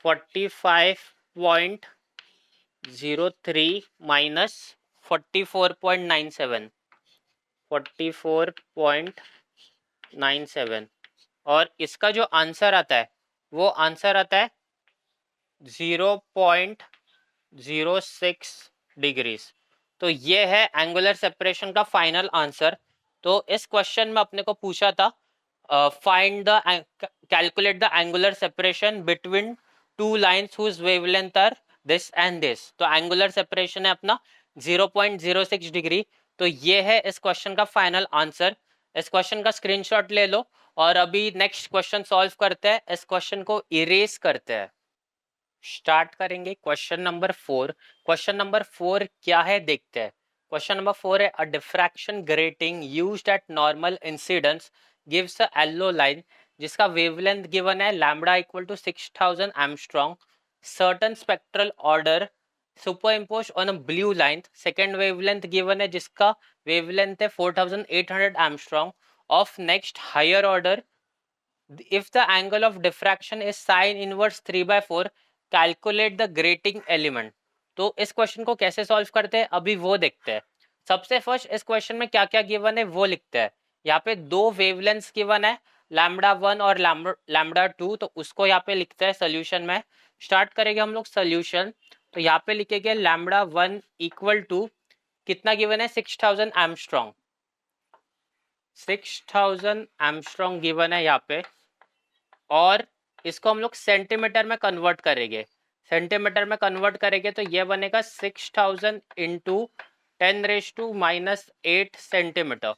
45.03 माइनस 44.97, 44.97, और इसका जो आंसर आता है वो आंसर आता है 0.06 डिग्रीज। तो ये है एंगुलर सेपरेशन का फाइनल आंसर। तो इस क्वेश्चन में अपने को पूछा था find the calculate the angular separation between two lines whose wavelength are this and this. तो एंगुलर सेपरेशन है अपना 0.06 डिग्री। तो ये है इस क्वेश्चन का फाइनल आंसर। इस क्वेश्चन का स्क्रीनशॉट ले लो और अभी नेक्स्ट क्वेश्चन सॉल्व करते हैं, इस क्वेश्चन को इरेज करते हैं। स्टार्ट करेंगे क्वेश्चन नंबर 4। क्वेश्चन नंबर 4 क्या है देखते हैं। क्वेश्चन नंबर 4 है a diffraction grating used at normal incidence gives a yellow line जिसका वेवलेंथ गिवन है lambda equal to 6000 angstrom, certain spectral order superimpose on a blue line, second wavelength given है जिसका वेवलेंथ है 4800 angstrom of next higher order, if the angle of diffraction is sin inverse 3/4 calculate the grating element. तो इस क्वेश्चन को कैसे सॉल्व करते हैं अभी वो देखते हैं। सबसे फर्स्ट इस क्वेश्चन में क्या क्या गिवन है वो लिखते हैं। यहाँ पे दो वेवलेंथ्स गिवन है लैम्बडा 1 और लैम्बडा 2, तो उसको यहाँ पे लिखते हैं सोल्यूशन में। स्टार्ट करेंगे हम लोग सोल्यूशन। तो यहाँ पे लिखेंगे लैम्बडा 1 इक्वल टू कितना गिवन है 6000 एमस्ट्रॉन्ग, 6000 एमस्ट्रॉन्ग गिवन है यहाँ पे, और इसको हम लोग सेंटीमीटर में कन्वर्ट करेंगे। सेंटीमीटर में कन्वर्ट करेंगे तो ये बनेगा 6000 इंटू 10⁻⁻8 सेंटीमीटर।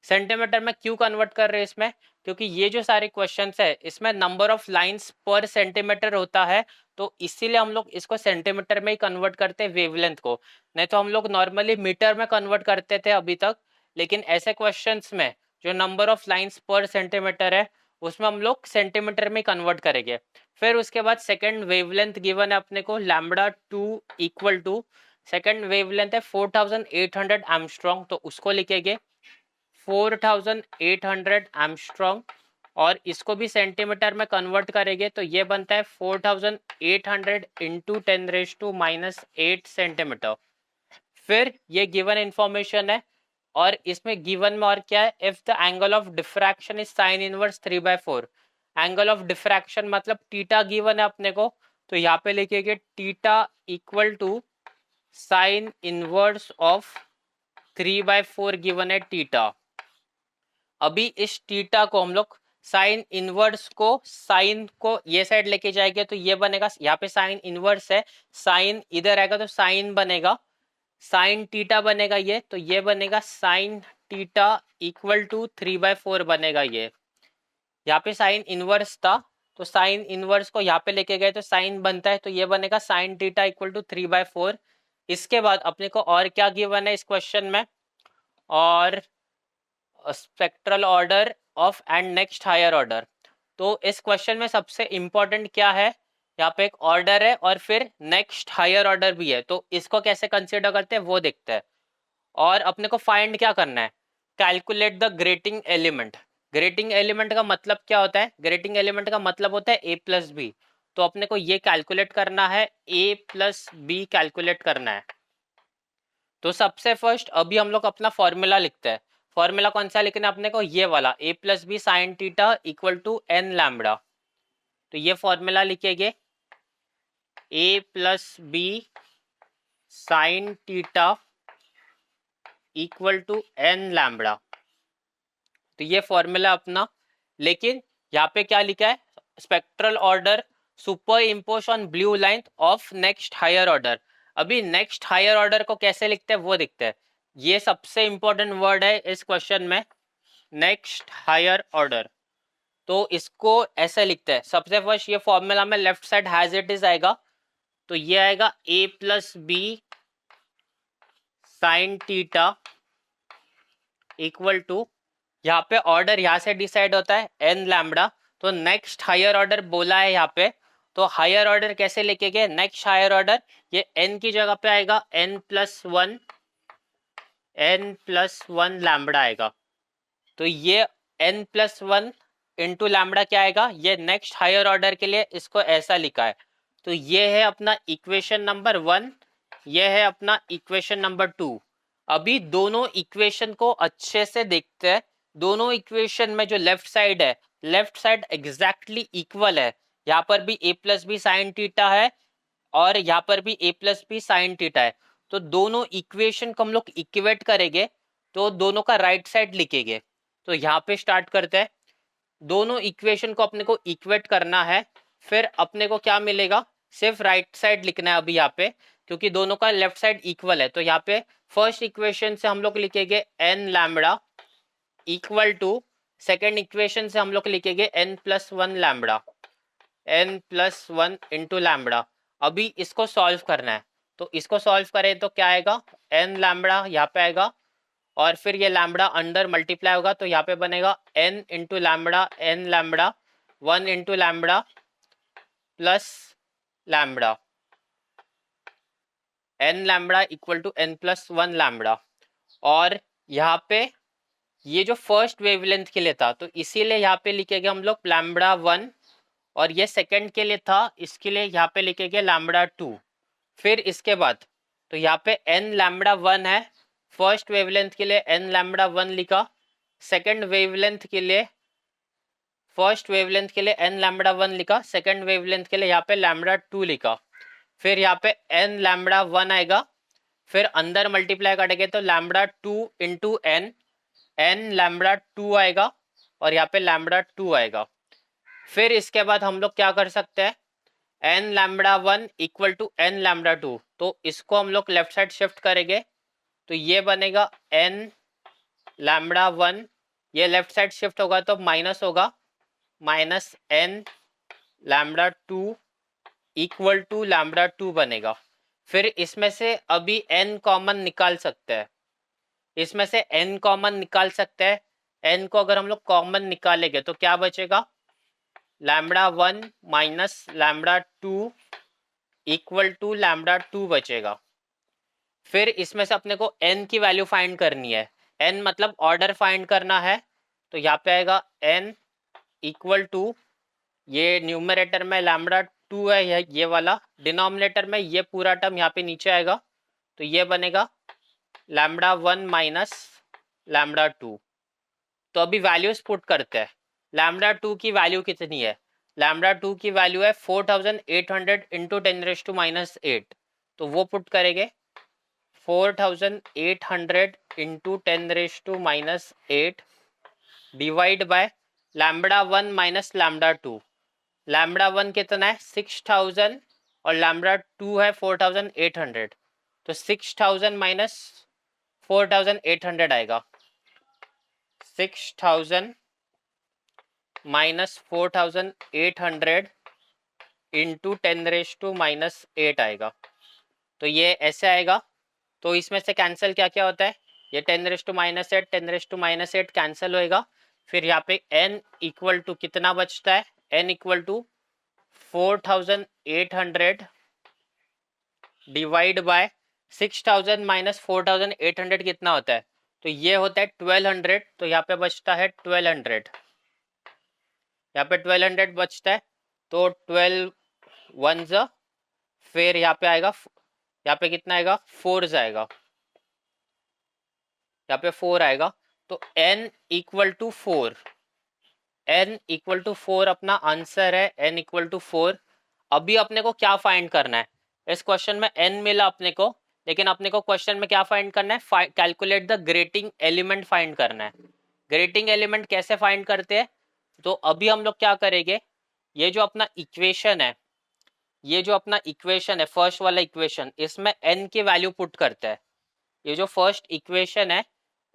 सेंटीमीटर में क्यों कन्वर्ट कर रहे हैं इसमें, क्योंकि ये जो सारे क्वेश्चंस है इसमें number of lines per centimetre होता है, तो इसीलिए हम लोग इसको सेंटीमीटर में ही कन्वर्ट करते हैं वेवलेंथ को। नहीं तो हम लोग नॉर्मली मीटर में कन्वर्ट करते थे अभी तक, लेकिन ऐसे क्वेश्चंस में जो number of lines per centimetre है उसमें हम लोग सेंटीमीटर में कन्वर्ट करेंगे। फिर उसके बाद सेकंड वेवलेंथ गिवन है अपने को lambda 2 equal to, second wavelength है 4800 एमस्ट्रॉन्ग, तो उसको लिखेंगे 4800 एमस्ट्रॉन्ग, और इसको भी सेंटीमीटर में कन्वर्ट करेंगे तो ये बनता है 4800 इंटू 10⁻⁻8 सेंटीमीटर। फिर ये गिवन इंफॉर्मेशन है, और इसमें गिवन में और क्या है, if the angle of diffraction is sine inverse 3/4। Angle of diffraction मतलब टीटा गिवन है अपने को, तो यहाँ पे लिखेंगे theta equal to sine inverse of 3/4 given है टीटा। अभी इस टीटा को हम लोग साइन इनवर्स को, साइन को ये साइड लेके जाएंगे तो ये बनेगा, यहाँ पे साइन इनवर्स है, साइन इधर आएगा तो साइन बनेगा, साइन टीटा बनेगा ये, तो ये बनेगा साइन टीटा इक्वल टू 3/4 बनेगा ये। यहाँ पे साइन इनवर्स था तो साइन इनवर्स को यहाँ पे लेके गए तो साइन बनता है, तो ये बनेगा साइन टीटा इक्वल टू 3/4। इसके बाद अपने को और क्या गिवन है इस क्वेश्चन में, और spectral order of and next higher order. तो इस क्वेश्चन में सबसे इंपॉर्टेंट क्या है, यहाँ पे एक ऑर्डर है और फिर नेक्स्ट हायर ऑर्डर भी है, तो इसको कैसे कंसीडर करते हैं वो देखते हैं। और अपने को फाइंड क्या करना है, calculate the grating element. Grating element का मतलब क्या होता है, ग्रेटिंग एलिमेंट का मतलब होता है ए प्लस बी, तो अपने को ये कैलकुलेट करना है, ए प्लस बी कैलकुलेट करना है। तो सबसे फर्स्ट अभी हम लोग अपना फॉर्मूला लिखते हैं। फॉर्मूला कौन सा लिखना है अपने को, ये वाला ए plus B sine theta equal to N lambda. तो ये फॉर्मूला लिखेंगे ए plus B sine theta equal to N lambda. तो ये फॉर्मूला अपना, लेकिन यहाँ पे क्या लिखा है, spectral order superimpose on blue line of next higher order. अभी नेक्स्ट हायर ऑर्डर को कैसे लिखते हैं वो दिखते हैं। ये सबसे इंपॉर्टेंट वर्ड है इस क्वेश्चन में, नेक्स्ट हायर ऑर्डर। तो इसको ऐसे लिखते हैं, सबसे फर्स्ट ये फॉर्मूला में left side has it is आएगा, तो ये आएगा a plus B sine theta equal to, यहाँ पे ऑर्डर यहाँ से डिसाइड होता है एन लैम्बडा, तो नेक्स्ट हायर ऑर्डर बोला है यहाँ पे, तो हायर ऑर्डर कैसे लेके गए, नेक्स्ट हायर ऑर्डर ये एन की जगह पे आएगा n+1 लैम्बडा आएगा, तो ये n+1 इंटू लैम्बडा क्या आएगा, ये नेक्स्ट हायर ऑर्डर के लिए इसको ऐसा लिखा है। तो ये है अपना इक्वेशन नंबर 1, ये है अपना इक्वेशन नंबर 2। अभी दोनों इक्वेशन को अच्छे से देखते हैं। दोनों इक्वेशन में जो लेफ्ट साइड है, लेफ्ट साइड एग्जैक्टली इक्वल है। यहाँ पर भी a plus B sine theta है और यहाँ पर भी a plus B sine theta है। तो दोनों इक्वेशन को हम लोग इक्वेट करेंगे तो दोनों का राइट साइड लिखेंगे। तो यहाँ पे स्टार्ट करते हैं। दोनों इक्वेशन को अपने को इक्वेट करना है, फिर अपने को क्या मिलेगा, सिर्फ राइट साइड लिखना है अभी यहाँ पे, क्योंकि दोनों का लेफ्ट साइड इक्वल है। तो यहाँ पे फर्स्ट इक्वेशन से हम लोग लिखेंगे n lambda equal to, second equation से हम लोग लिखेंगे n+1 lambda, n+1 into lambda. अभी इसको सॉल्व करना है, तो इसको सॉल्व करें तो क्या आएगा, n लैम्बडा यहाँ पे आएगा और फिर ये लैम्बडा अंडर मल्टीप्लाई होगा, तो यहाँ पे बनेगा n into lambda, n lambda 1 into lambda plus lambda, n lambda equal to n+1 lambda. और यहाँ पे ये जो फर्स्ट वेवलेंथ के लिए था तो इसीलिए यहाँ पे लिखेंगे हम लोग लैम्बडा 1, और ये सेकंड के लिए था इसके लिए यहाँ पे लिखेंगे लैम्बडा 2। फिर इसके बाद तो यहाँ पे n लैम्बडा 1 है, फर्स्ट वेवलेंथ के लिए n लैम्बडा 1 लिखा, सेकंड वेवलेंथ के लिए फर्स्ट वेवलेंथ के लिए n लैम्बडा 1 लिखा, सेकंड वेवलेंथ के लिए यहाँ पे लैम्बडा 2 लिखा। फिर यहाँ पे n लैम्बडा 1 आएगा, फिर अंदर मल्टीप्लाई करेंगे तो lambda 2 into n, n lambda 2 आएगा और यहाँ पे लैम्बडा 2 आएगा। फिर इसके बाद हम लोग क्या कर सकते हैं, n lambda 1 equal to n lambda 2, तो इसको हम लोग लेफ्ट साइड शिफ्ट करेंगे तो ये बनेगा n लैम्बडा 1, ये लेफ्ट साइड शिफ्ट होगा तो माइनस होगा, minus n lambda 2 equal to lambda 2 बनेगा। फिर इसमें से अभी n कॉमन निकाल सकते हैं, इसमें से n कॉमन निकाल सकते हैं। n को अगर हम लोग कॉमन निकालेंगे तो क्या बचेगा, lambda 1 minus lambda 2 equal to lambda 2 बचेगा। फिर इसमें से अपने को n की वैल्यू फाइंड करनी है, n मतलब ऑर्डर फाइंड करना है, तो यहाँ पे आएगा n इक्वल टू, ये न्यूमरेटर में लैम्बडा 2 है ये वाला, डिनोमिनेटर में ये पूरा टर्म यहाँ पे नीचे आएगा, तो ये बनेगा लैम्बडा 1 माइनस लैम्बडा 2। तो अभी वैल्यूज पुट करते हैं। लैम्बडा 2 की वैल्यू कितनी है, लैम्बडा 2 की वैल्यू है 4800 इंटू 10⁻⁻8, तो वो पुट करेंगे 4800 into 10⁻⁻8 divide by lambda 1 minus lambda 2। Lambda 1 कितना है 6000 और लैम्बडा 2 है 4800, तो 6000 माइनस 4800 आएगा, 6000 माइनस 4800 इंटू 10⁻⁻8 आएगा, तो ये ऐसे आएगा। तो इसमें से कैंसिल क्या क्या होता है, ये 10⁻⁻8 10⁻⁻8 कैंसिल होएगा। फिर यहाँ पे n इक्वल टू कितना बचता है, n equal to 4800 divide by 6000 minus 4800 कितना होता है, तो ये होता है 1200, तो यहाँ पे बचता है 1200, यहाँ पे 1200 बचता है, तो 12 1 ज़, फिर यहाँ पे आएगा, यहाँ पे कितना आएगा 4 आएगा, यहाँ पे 4 आएगा, तो n equal to 4, n equal to 4 अपना आंसर है, n इक्वल टू 4। अभी अपने को क्या फाइंड करना है, इस क्वेश्चन में n मिला अपने को, लेकिन अपने को क्वेश्चन में क्या फाइंड करना है, calculate the grating element find करना है। ग्रेटिंग एलिमेंट कैसे फाइंड करते हैं, तो अभी हम लोग क्या करेंगे, ये जो अपना इक्वेशन है, ये जो अपना इक्वेशन है फर्स्ट वाला इक्वेशन, इसमें n की वैल्यू पुट करते हैं। ये जो फर्स्ट इक्वेशन है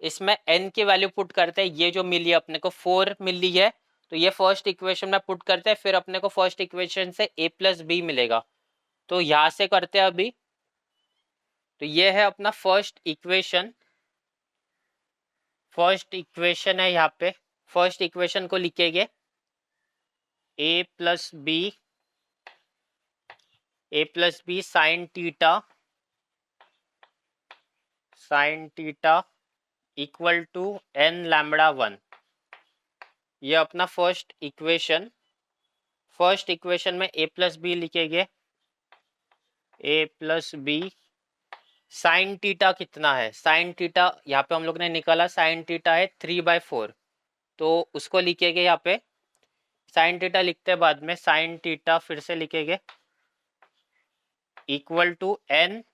इसमें n की वैल्यू पुट करते हैं, ये जो मिली है अपने को 4 मिली है, तो ये फर्स्ट इक्वेशन में पुट करते हैं, फिर अपने को फर्स्ट इक्वेशन से a प्लस बी मिलेगा, तो यहाँ से करते हैं अभी। तो ये है अपना फर्स्ट इक्वेशन। फर्स्ट इक्वेशन है यहाँ पे। फर्स्ट इक्वेशन को लिखेंगे ए plus B sine theta equal to N lambda 1। ये अपना फर्स्ट इक्वेशन। फर्स्ट इक्वेशन में ए प्लस बी लिखेंगे। ए प्लस बी साइन थीटा कितना है, साइन थीटा यहाँ पे हम लोग ने निकाला, साइन थीटा है 3/4। तो उसको लिखेंगे यहाँ पे, साइन थीटा लिखते हैं बाद में, साइन थीटा फिर से लिखेंगे इक्वल टू एन।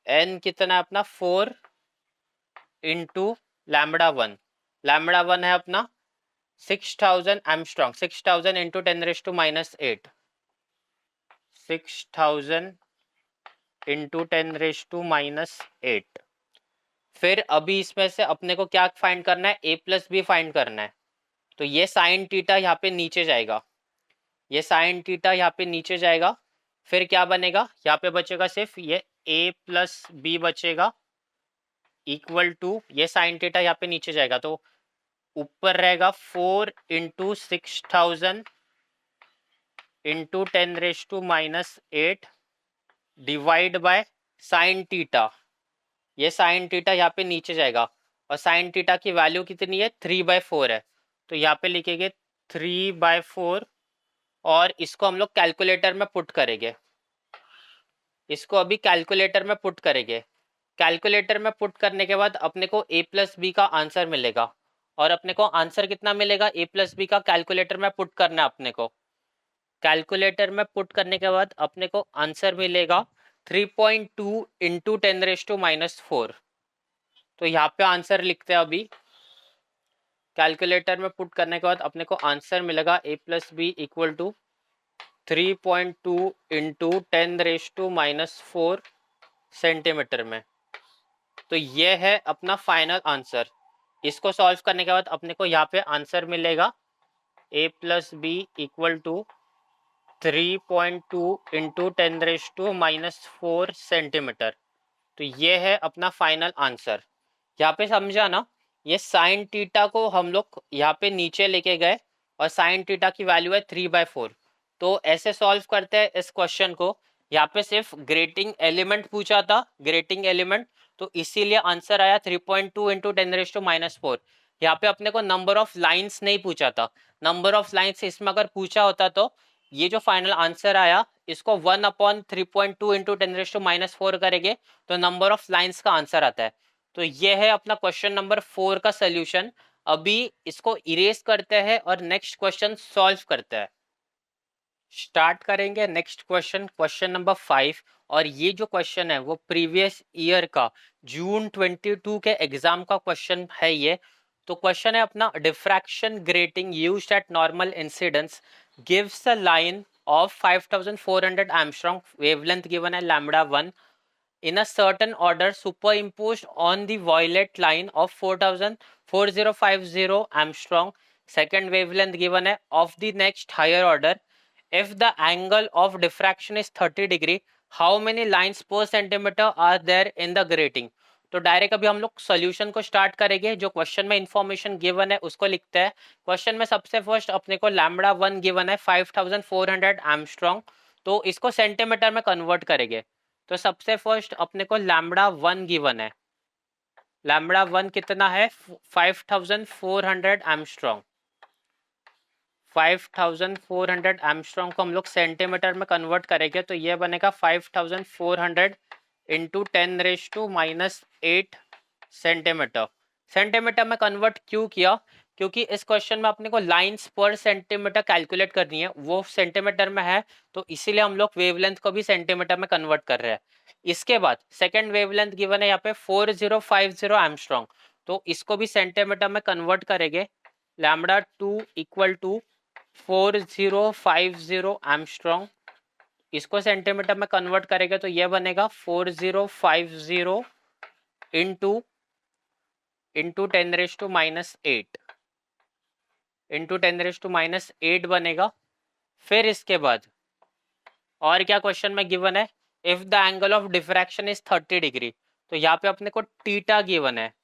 एन कितना है अपना 4 इंटू लैम्बडा 1। लैम्बडा 1 है अपना 6000 एमस्ट्रॉन्ग। 6000 इंटू 10⁻⁻8। 6000 इंटू 10⁻⁻8। फिर अभी इसमें से अपने को क्या फाइंड करना है, ए प्लस बी फाइंड करना है। तो ये साइन थीटा यहाँ पे नीचे जाएगा, ये साइन थीटा यहाँ पे नीचे जाएगा। फिर क्या बनेगा, यहाँ पे बचेगा सिर्फ ये ए प्लस बी बचेगा इक्वल टू, ये साइन थीटा यहाँ पे नीचे जाएगा तो ऊपर रहेगा 4 into 6000 into 10⁻⁻8 divide by sine theta. ये साइन थीटा यहाँ पे नीचे जाएगा और साइन थीटा की वैल्यू कितनी है, 3/4 है। तो यहाँ पे लिखेंगे 3/4 और इसको हम लोग कैलकुलेटर में पुट करेंगे। इसको अभी कैलकुलेटर में पुट करेंगे। कैलकुलेटर में पुट करने के बाद अपने को ए प्लस बी का आंसर मिलेगा। और अपने को आंसर कितना मिलेगा ए प्लस बी का, कैलकुलेटर में पुट करना है अपने को। कैलकुलेटर में पुट करने के बाद अपने को आंसर मिलेगा 3.2 इंटू 10⁻⁻4। तो यहाँ पे आंसर लिखते हैं अभी। कैलकुलेटर में पुट करने के बाद अपने को आंसर मिलेगा a plus B equal to 3.2 into 10⁻⁻4 centimetre में। तो ये है अपना फाइनल आंसर। इसको सॉल्व करने के बाद अपने को यहाँ पे आंसर मिलेगा a plus B equal to 3.2 into 10⁻⁻4 centimetre. तो ये है अपना फाइनल आंसर। यहाँ पे समझा ना, ये साइन थीटा को हम लोग यहाँ पे नीचे लेके गए और साइन थीटा की वैल्यू है 3/4। तो ऐसे सॉल्व करते हैं इस क्वेश्चन को। यहाँ पे सिर्फ ग्रेटिंग एलिमेंट पूछा था, ग्रेटिंग एलिमेंट, तो इसीलिए आंसर आया 3.2 इंटू 10⁻⁻4। यहाँ पे अपने को नंबर ऑफ लाइन्स नहीं पूछा था। नंबर ऑफ लाइन्स इसमें अगर पूछा होता तो ये जो फाइनल आंसर आया इसको 1/3.2 इंटू 10⁻⁻4 करेंगे तो नंबर ऑफ लाइन्स का आंसर आता है। तो ये है अपना क्वेश्चन नंबर 4 का सोल्यूशन। अभी इसको इरेज करते हैं और नेक्स्ट क्वेश्चन सॉल्व करते हैं। स्टार्ट करेंगे नेक्स्ट क्वेश्चन, क्वेश्चन नंबर 5। और ये जो क्वेश्चन है वो प्रीवियस ईयर का जून 22 के एग्जाम का क्वेश्चन है ये। तो क्वेश्चन है अपना, diffraction grating used at normal incidence gives a line of 5400 angstrom, wavelength given है lambda 1 in a certain order superimposed on the violet line of 4050 Armstrong. Second wavelength given है of the next higher order. If the angle of diffraction is 30 degree, how many lines per centimeter are there in the grating? तो डायरेक्ट अभी हम लोग सोल्यूशन को स्टार्ट करेंगे। जो क्वेश्चन में इंफॉर्मेशन गिवन है उसको लिखते हैं। क्वेश्चन में सबसे फर्स्ट अपने को लैम्बडा 1 गिवन है 5400 एमस्ट्रॉन्ग, तो इसको सेंटीमीटर में कन्वर्ट करेंगे। तो सबसे फर्स्ट अपने को लैम्बडा 1 गिवन है। लैम्बडा 1 कितना है, 5400 एमस्ट्रॉन्ग। 5400 एमस्ट्रॉन्ग को हम लोग सेंटीमीटर में कन्वर्ट करेंगे तो ये बनेगा 5400 इंटू 10⁻⁻8 सेंटीमीटर। सेंटीमीटर में कन्वर्ट क्यों किया, क्योंकि इस क्वेश्चन में अपने को लाइंस पर सेंटीमीटर कैलकुलेट करनी है, वो सेंटीमीटर में है, तो इसीलिए हम लोग वेवलेंथ को भी सेंटीमीटर में कन्वर्ट कर रहे हैं। इसके बाद सेकंड वेवलेंथ गिवन है यहाँ पे 4050 एमस्ट्रॉन्ग, तो इसको भी सेंटीमीटर में कन्वर्ट करेंगे। लैम्बडा 2 इक्वल टू 4050 एमस्ट्रॉन्ग, इसको सेंटीमीटर में कन्वर्ट करेंगे तो ये बनेगा 4050 इंटू 10⁻⁻8 इंटू 10⁻⁻8 बनेगा। फिर इसके बाद और क्या क्वेश्चन में गिवन है, if the angle of diffraction is 30 degree, तो यहाँ पे अपने को टीटा गिवन है,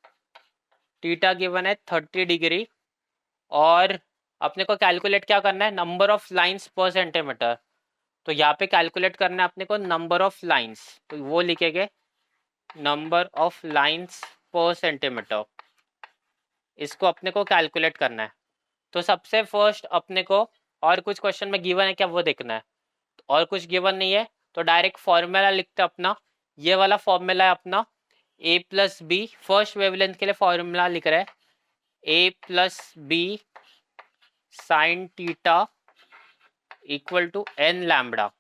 टीटा गिवन है 30 डिग्री, और अपने को कैलकुलेट क्या करना है, number of lines per centimetre. तो यहाँ पे कैलकुलेट करना है अपने को नंबर ऑफ लाइंस, तो वो लिखेंगे number of lines per centimetre, इसको अपने को कैलकुलेट करना है। तो सबसे फर्स्ट अपने को, और कुछ क्वेश्चन में गिवन है क्या वो देखना है, और कुछ गिवन नहीं है तो डायरेक्ट फॉर्मूला लिखते हैं अपना, ये वाला फॉर्मूला है अपना a plus B, first wavelength के लिए फॉर्मूला लिख रहे हैं a plus B sine theta equal to N lambda,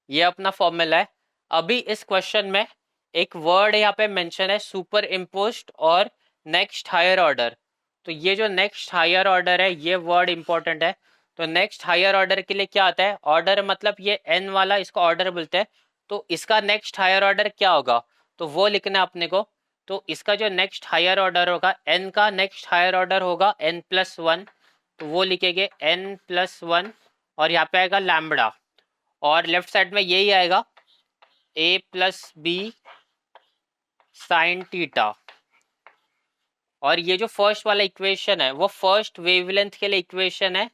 ये अपना फॉर्मूला है। अभी इस क्वेश्चन में एक वर्ड यहाँ पे मेंशन है सुपर इम्पोज्ड और नेक्स्ट हायर ऑर्डर, तो ये जो नेक्स्ट हायर ऑर्डर है ये वर्ड इंपॉर्टेंट है। तो नेक्स्ट हायर ऑर्डर के लिए क्या आता है, ऑर्डर मतलब ये एन वाला, इसको ऑर्डर बोलते हैं। तो इसका नेक्स्ट हायर ऑर्डर क्या होगा, तो वो लिखना है अपने को। तो इसका जो नेक्स्ट हायर ऑर्डर होगा, एन का नेक्स्ट हायर ऑर्डर होगा एन प्लस वन, तो वो लिखेंगे एन प्लस वन, और यहाँ पे आएगा लैम्बडा, और लेफ्ट साइड में यही आएगा a plus B sine theta. और ये जो फर्स्ट वाला इक्वेशन है वो फर्स्ट वेवलेंथ के लिए इक्वेशन है,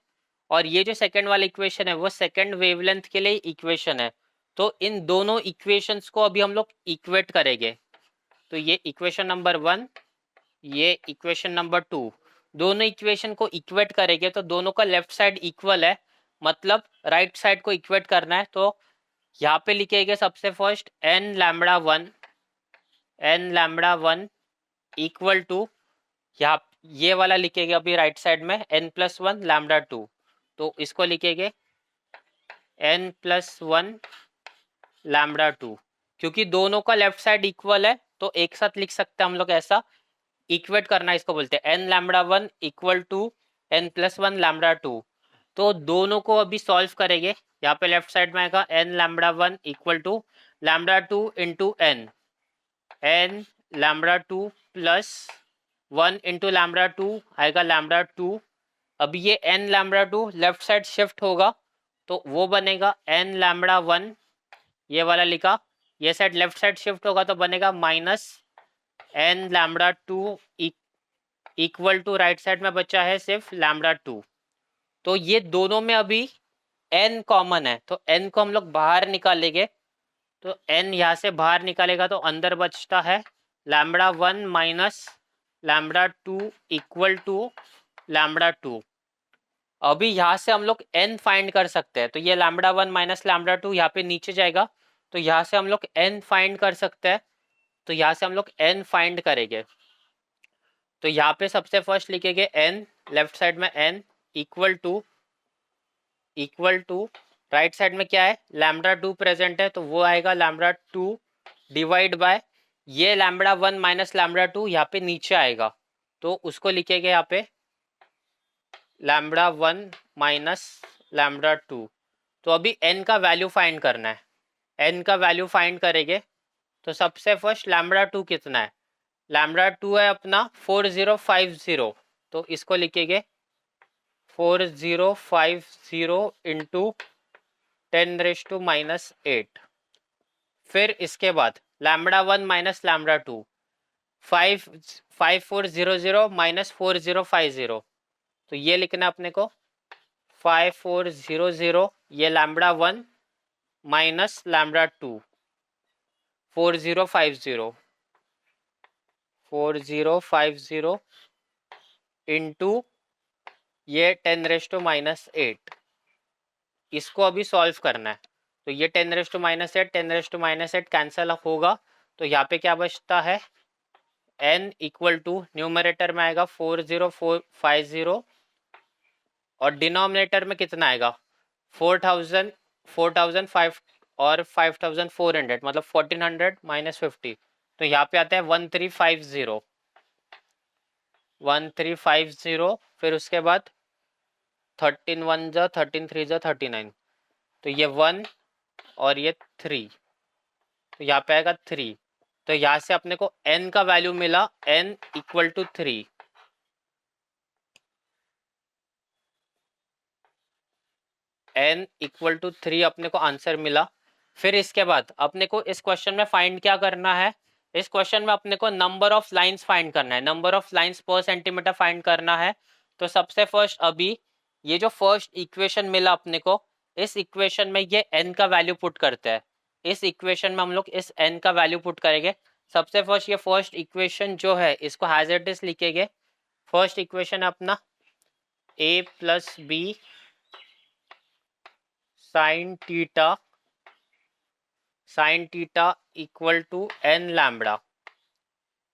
और ये जो सेकंड वाला इक्वेशन है वो सेकंड वेवलेंथ के लिए इक्वेशन है। तो इन दोनों इक्वेशंस को अभी हम लोग इक्वेट करेंगे। तो ये इक्वेशन नंबर वन, ये इक्वेशन नंबर टू, दोनों इक्वेशन को इक्वेट करेंगे तो दोनों का लेफ्ट साइड इक्वल है, मतलब राइट साइड को इक्वेट करना है। तो यहाँ पे लिखेंगे सबसे first N lambda one, N lambda one equal to, यहाँ ये वाला लिखेंगे अभी राइट साइड में N plus one lambda two, तो इसको लिखेंगे N plus one lambda two. क्योंकि दोनों का लेफ्ट साइड इक्वल है तो एक साथ लिख सकते हैं हम लोग ऐसा, इक्वेट करना इसको बोलते हैं N lambda one equal to N plus one lambda two. तो दोनों को अभी सॉल्व करेंगे, यहाँ पे लेफ्ट साइड में आएगा N lambda one equal to lambda two into N, N lambda two plus one into lambda two आएगा लैम्बडा टू। अभी ये N lambda two left side shift होगा तो वो बनेगा एन लैम्बडा वन, ये वाला लिखा, ये साइड लेफ्ट साइड शिफ्ट होगा तो बनेगा minus N lambda two equal to right side में बचा है सिर्फ लैम्बडा टू। तो ये दोनों में अभी n कॉमन है तो n को हम लोग बाहर निकालेंगे, तो n यहाँ से बाहर निकालेगा तो अंदर बचता है lambda one minus lambda two equal to lambda two. अभी यहाँ से हम लोग n फाइंड कर सकते हैं, तो ये lambda one minus lambda to यहाँ पे नीचे जाएगा, तो यहाँ से हम लोग n फाइंड कर सकते हैं। तो यहाँ से हम लोग n फाइंड करेंगे, तो यहाँ पे सबसे फर्स्ट लिखेंगे n, लेफ्ट साइड में n equal to right side में क्या है लैम्बडा टू प्रेजेंट है तो वो आएगा लैम्बडा टू डिवाइड बाय ये lambda one minus lambda to यहाँ पे नीचे आएगा, तो उसको लिखेंगे यहाँ पे lambda one minus lambda two. तो अभी n का वैल्यू फाइंड करना है, n का वैल्यू फाइंड करेंगे। तो सबसे फर्स्ट लैम्बडा टू कितना है, लैम्बडा टू है अपना 4050, तो इसको लिखेंगे 4050 इंटू 10⁻⁻8। फिर इसके बाद lambda one minus lambda to, 5400 minus 4050, तो ये लिखना अपने को 5400, ये lambda one minus lambda to 4050 into ये 10⁻⁻8, इसको अभी सॉल्व करना है। तो ये 10⁻⁻8 कैंसल होगा, तो यहाँ पे क्या बचता है n इक्वल टू न्यूमरेटर में आएगा 4050 और डिनोमिनेटर में कितना आएगा 4000, 4005 और 5400, मतलब 1400 माइनस 50, तो यहाँ पे आता है 1350। फिर उसके बाद 13 वन जा 13 थ्री जा 39, तो ये वन और ये थ्री, तो यहाँ पे आएगा थ्री। तो यहाँ से अपने को n का वैल्यू मिला n equal to three, n equal to three अपने को आंसर मिला। फिर इसके बाद अपने को इस क्वेश्चन में फाइंड क्या करना है, इस क्वेश्चन में अपने को नंबर ऑफ लाइंस फाइंड करना है, number of lines per centimetre find करना है। तो सबसे फर्स्ट अभी ये जो फर्स्ट इक्वेशन मिला अपने को, इस इक्वेशन में ये n का वैल्यू पुट करते हैं, इस इक्वेशन में हम लोग इस n का वैल्यू पुट करेंगे। सबसे फर्स्ट ये फर्स्ट इक्वेशन जो है इसको एज इट इज लिखेंगे। फर्स्ट इक्वेशन है अपना a plus B sine theta equal to n lambda.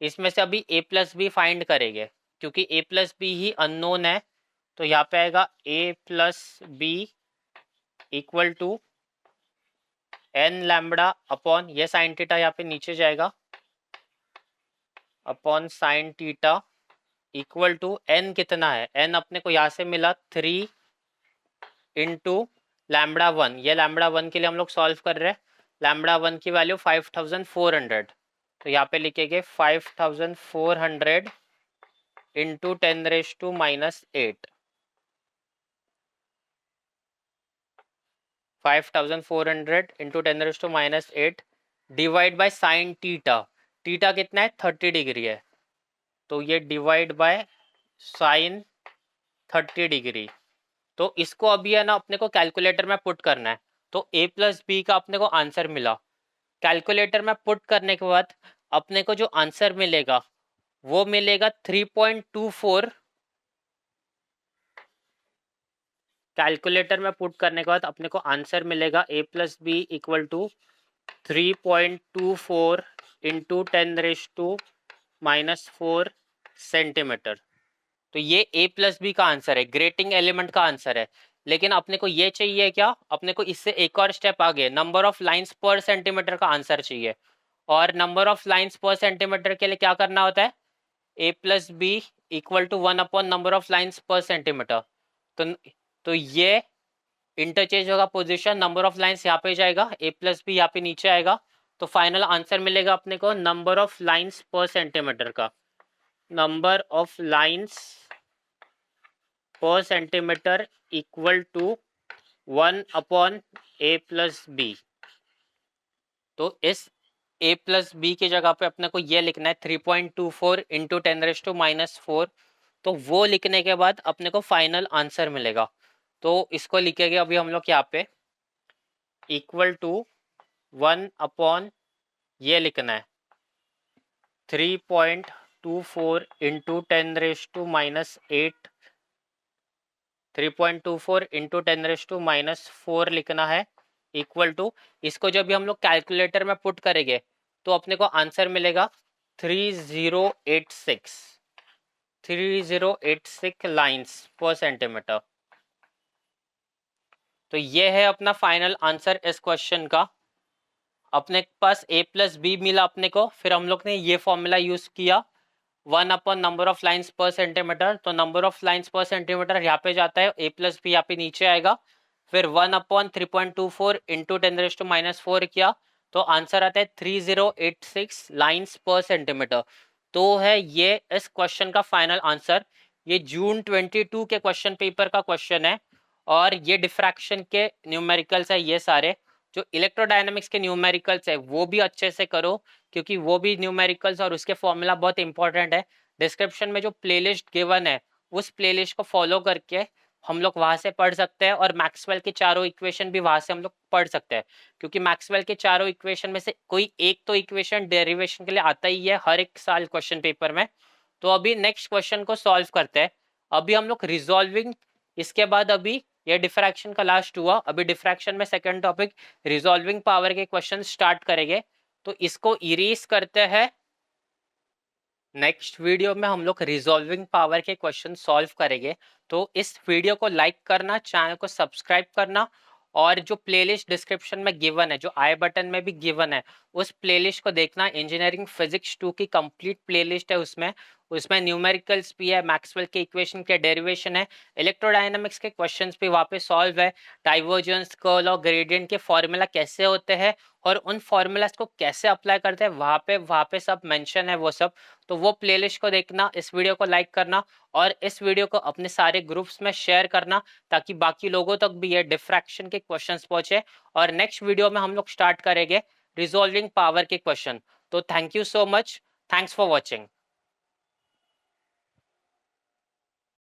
इसमें से अभी a प्लस बी फाइंड करेंगे क्योंकि a प्लस बी ही अननोन है। तो यहाँ पे आएगा a plus B equal to n lambda upon ये साइन थीटा यहाँ पे नीचे जाएगा upon sine theta equal to n कितना है, n अपने को यहाँ से मिला 3 इंटू लैम्बडा 1। ये लैम्बडा 1 के लिए हम लोग सॉल्व कर रहे हैं। लैम्बडा 1 की वैल्यू 5400, तो यहाँ पे लिखेंगे 5400 into 10⁻⁻8। 5400 into 10⁻⁸ divide by sine theta. Theta कितना है 30 डिग्री है, तो ये डिवाइड बाय साइन 30 डिग्री। तो इसको अभी है ना अपने को कैलकुलेटर में पुट करना है। तो a प्लस बी का अपने को आंसर मिला, कैलकुलेटर में पुट करने के बाद अपने को जो आंसर मिलेगा वो मिलेगा 3.24। कैलकुलेटर में पुट करने के बाद अपने को आंसर मिलेगा a plus B equal to 3.24 into 10⁻⁻4 centimetre. तो ये a प्लस बी का आंसर है, ग्रेटिंग एलिमेंट का आंसर है। लेकिन अपने को ये चाहिए क्या, अपने को इससे एक और स्टेप आगे number of lines per centimetre का आंसर चाहिए। और number of lines per centimetre के लिए क्या करना होता है, a plus B equal to 1 upon number of lines per centimetre. तो ये इंटरचेंज होगा पोजीशन, नंबर ऑफ लाइंस यहाँ पे जाएगा, a प्लस बी यहाँ पे नीचे आएगा। तो फाइनल आंसर मिलेगा अपने को number of lines per centimetre का, number of lines per centimetre equal to 1 upon a plus B. तो इस a प्लस बी की जगह पे अपने को ये लिखना है 3.24 इंटू 10⁻⁻4। तो वो लिखने के बाद अपने को फाइनल आंसर मिलेगा। तो इसको लिखेंगे अभी हम लोग यहाँ पे इक्वल टू 1 अपॉन ये लिखना है 3.24 इंटू 10⁻⁻8, 3.24 इंटू 10⁻⁻4 लिखना है इक्वल टू, इसको जब भी हम लोग कैलकुलेटर में पुट करेंगे तो अपने को आंसर मिलेगा 3086 लाइंस पर सेंटीमीटर। तो ये है अपना फाइनल आंसर इस क्वेश्चन का। अपने पास a प्लस बी मिला अपने को, फिर हम लोग ने ये फॉर्मूला यूज किया 1 upon number of lines per centimetre. तो number of lines per centimetre यहाँ पे जाता है, a प्लस बी यहाँ पे नीचे आएगा। फिर 1 अपॉन 3.24 इंटू 10⁻⁻4 किया तो आंसर आता है 3086 लाइंस पर सेंटीमीटर। तो है ये इस क्वेश्चन का फाइनल आंसर। ये जून 22 के क्वेश्चन पेपर का क्वेश्चन है और ये डिफ्रैक्शन के न्यूमेरिकल्स है। ये सारे जो इलेक्ट्रोडायनामिक्स के न्यूमेरिकल्स है वो भी अच्छे से करो क्योंकि वो भी न्यूमेरिकल्स और उसके फॉर्मूला बहुत इंपॉर्टेंट है। डिस्क्रिप्शन में जो प्लेलिस्ट गिवन है उस प्लेलिस्ट को फॉलो करके हम लोग वहां से पढ़ सकते हैं और मैक्सवेल के चारों इक्वेशन भी वहां से हम लोग पढ़ सकते हैं क्योंकि मैक्सवेल के चारों इक्वेशन में से कोई एक तो इक्वेशन डेरिवेशन के लिए आता ही है हर एक साल क्वेश्चन पेपर में। तो अभी नेक्स्ट क्वेश्चन को सॉल्व करते हैं। अभी हम लोग रिजॉल्विंग, इसके बाद अभी ये डिफ्रैक्शन का लास्ट हुआ, अभी डिफ्रैक्शन में सेकंड टॉपिक रिजॉल्विंग पावर के क्वेश्चन स्टार्ट करेंगे। तो इसको इरेज करते हैं। नेक्स्ट वीडियो में हम लोग रिजॉल्विंग पावर के क्वेश्चन सॉल्व करेंगे। तो इस वीडियो को लाइक करना, चैनल को सब्सक्राइब करना और जो प्लेलिस्ट डिस्क्रिप्शन में गिवन है, जो आई बटन में भी गिवन है, उस प्लेलिस्ट को देखना। इंजीनियरिंग फिजिक्स 2 की कंप्लीट प्लेलिस्ट है, उसमें उसमें न्यूमेरिकल्स भी है, मैक्सवेल के इक्वेशन के डेरिवेशन है, इलेक्ट्रोडायनामिक्स के क्वेश्चंस भी वहाँ पे सॉल्व है, डाइवर्जेंस, कर्ल और ग्रेडियंट के फॉर्मूला कैसे होते हैं और उन फॉर्मूलाज को कैसे अप्लाई करते हैं वहाँ पे सब मेंशन है वो सब। तो वो प्लेलिस्ट को देखना, इस वीडियो को लाइक करना और इस वीडियो को अपने सारे ग्रुप्स में शेयर करना ताकि बाकी लोगों तक भी ये डिफ्रैक्शन के क्वेश्चंस पहुंचे। और नेक्स्ट वीडियो में हम लोग स्टार्ट करेंगे रिजॉल्विंग पावर के क्वेश्चन। तो thank you so much, thanks for watching.